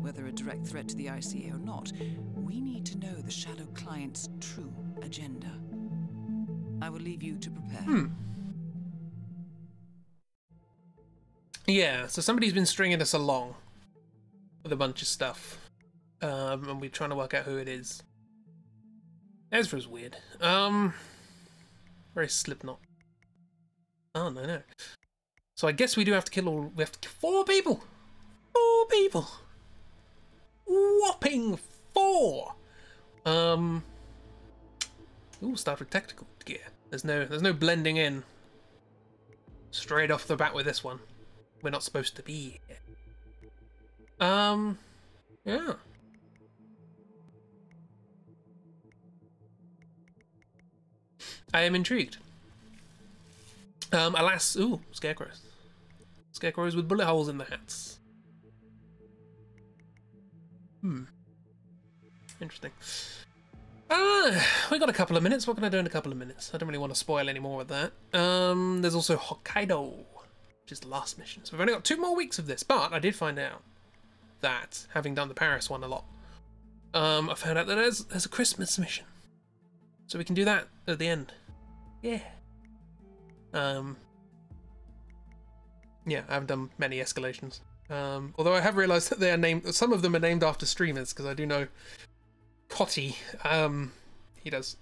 Whether a direct threat to the ICA or not, we need to know the Shadow client's true agenda. I will leave you to prepare. Yeah, so somebody's been stringing us along with a bunch of stuff. And we're trying to work out who it is. Ezra's weird. Very Slipknot. Oh, no. So I guess we do have to kill we have to kill 4 people! 4 people! Whopping 4! Ooh, start with tactical gear. There's no blending in. Straight off the bat with this one. We're not supposed to be here. Yeah. I am intrigued. Alas, ooh, scarecrows. Scarecrows with bullet holes in the hats. Interesting. We got a couple of minutes. What can I do in a couple of minutes? I don't really want to spoil any more of that. There's also Hokkaido, which is the last mission. So we've only got 2 more weeks of this, but I did find out that, having done the Paris one a lot, I found out that there's a Christmas mission. So we can do that at the end. Yeah. Yeah, I haven't done many escalations. Although I have realised that they are named, some of them are named after streamers, because I do know Cotty, he does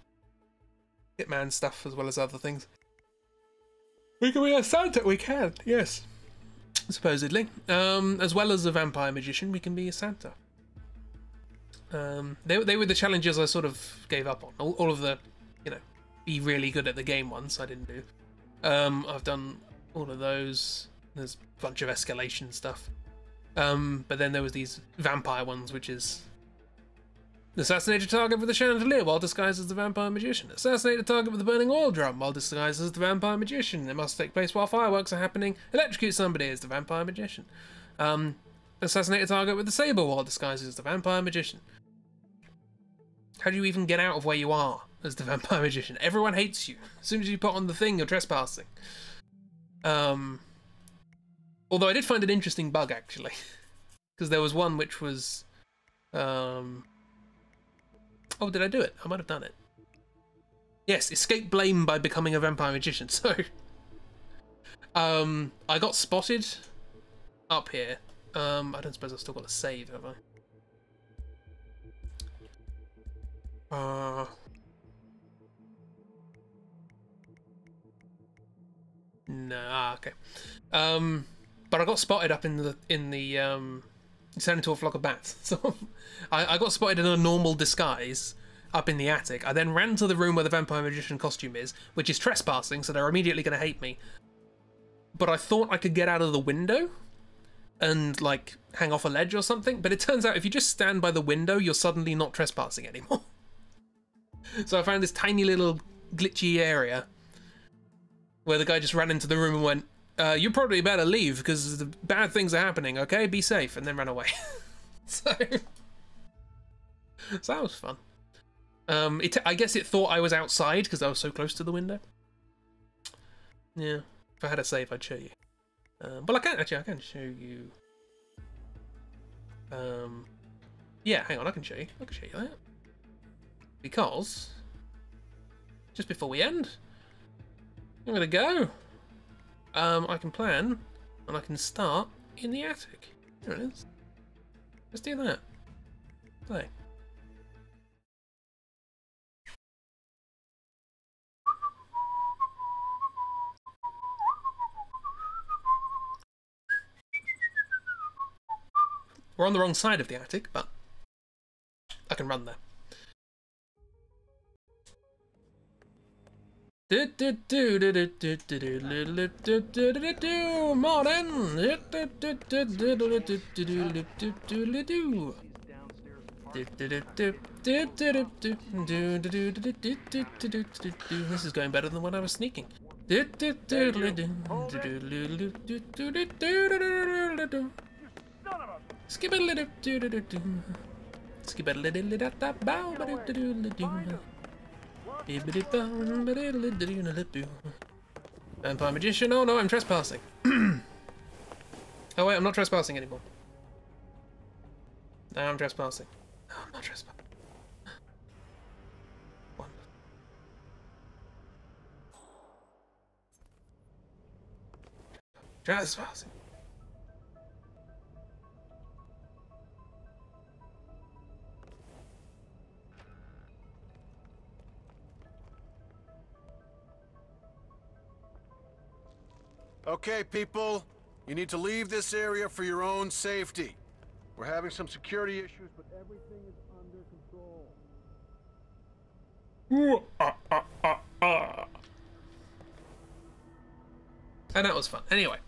Hitman stuff as well as other things. We can be a Santa, we can, yes. Supposedly. As well as a vampire magician, we can be a Santa. They were the challenges I sort of gave up on. All of the, be really good at the game ones. I didn't do. I've done all of those. There's a bunch of escalation stuff. But then there was these vampire ones, which is assassinate a target with a chandelier while disguised as the vampire magician. Assassinate a target with a burning oil drum while disguised as the vampire magician. It must take place while fireworks are happening. Electrocute somebody as the vampire magician. Assassinate a target with a saber while disguised as the vampire magician. How do you even get out of where you are as the vampire magician? Everyone hates you. As soon as you put on the thing, you're trespassing. Although I did find an interesting bug, actually. Because there was one which was... Oh, did I do it? I might have done it. Yes, escape blame by becoming a vampire magician. So, I got spotted up here. I don't suppose I've still got a save, have I? No, okay. But I got spotted up in the it turned into a flock of bats. So I got spotted in a normal disguise up in the attic. I then ran to the room where the vampire magician costume is, which is trespassing, so they're immediately going to hate me. But I thought I could get out of the window and like hang off a ledge or something, but it turns out if you just stand by the window, you're suddenly not trespassing anymore. So I found this tiny little glitchy area where the guy just ran into the room and went, you probably better leave because the bad things are happening, okay? Be safe, and then ran away. So that was fun. I guess it thought I was outside because I was so close to the window. Yeah, if I had a save, I'd show you. Well, I can show you. Yeah, hang on, I can show you. I can show you that. Because just before we end, I'm gonna go. I can plan, and I can start in the attic. There it is. Let's do that. Play. We're on the wrong side of the attic, but I can run there. Morning. This is going better than when I was sneaking. Vampire magician? Oh no, I'm trespassing. Oh wait, I'm not trespassing anymore. Now I'm trespassing. No, I'm not trespassing. Trespassing. Okay, people, you need to leave this area for your own safety. We're having some security issues, but everything is under control. And that was fun. Anyway.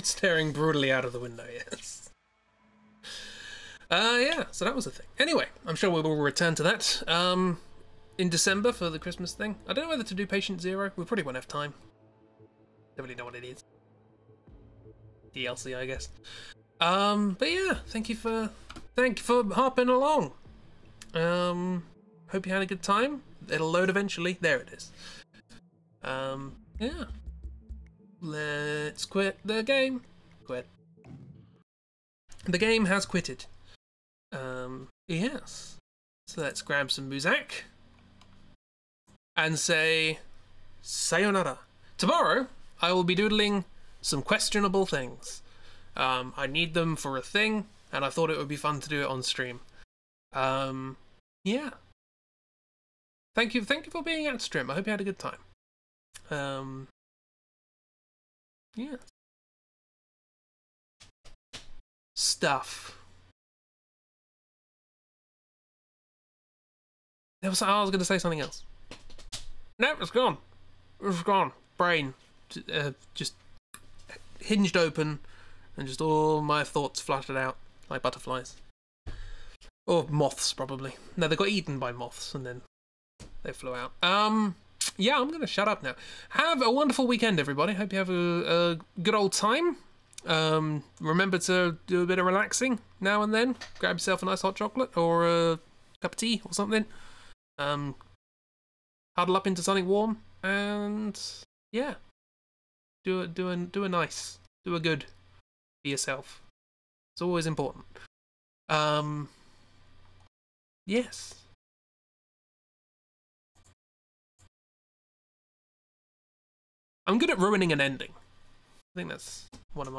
Staring brutally out of the window, yes. Yeah, so that was the thing. Anyway, I'm sure we will return to that. In December for the Christmas thing. I don't know whether to do Patient Zero. We probably won't have time. Don't really know what it is. DLC, I guess. But yeah, thank you for hopping along. Hope you had a good time. It'll load eventually. There it is. Yeah. Let's quit the game. Quit. The game has quitted. Yes. So let's grab some Muzak and say sayonara. Tomorrow, I will be doodling some questionable things. I need them for a thing, and I thought it would be fun to do it on stream. Yeah. Thank you for being at stream. I hope you had a good time. Yeah. Stuff. I was going to say something else. No, it's gone. It's gone. Brain. Just hinged open, and just all my thoughts fluttered out like butterflies. Or moths, probably. No, they got eaten by moths, and then they flew out. Yeah, I'm going to shut up now. Have a wonderful weekend, everybody. Hope you have a good old time. Remember to do a bit of relaxing now and then. Grab yourself a nice hot chocolate or a cup of tea or something. Huddle up into something warm, and yeah, do a good for yourself. It's always important. Yes. I'm good at ruining an ending. I think that's one of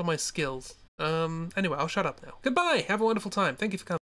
my skills. Anyway, I'll shut up now. Goodbye. Have a wonderful time. Thank you for coming.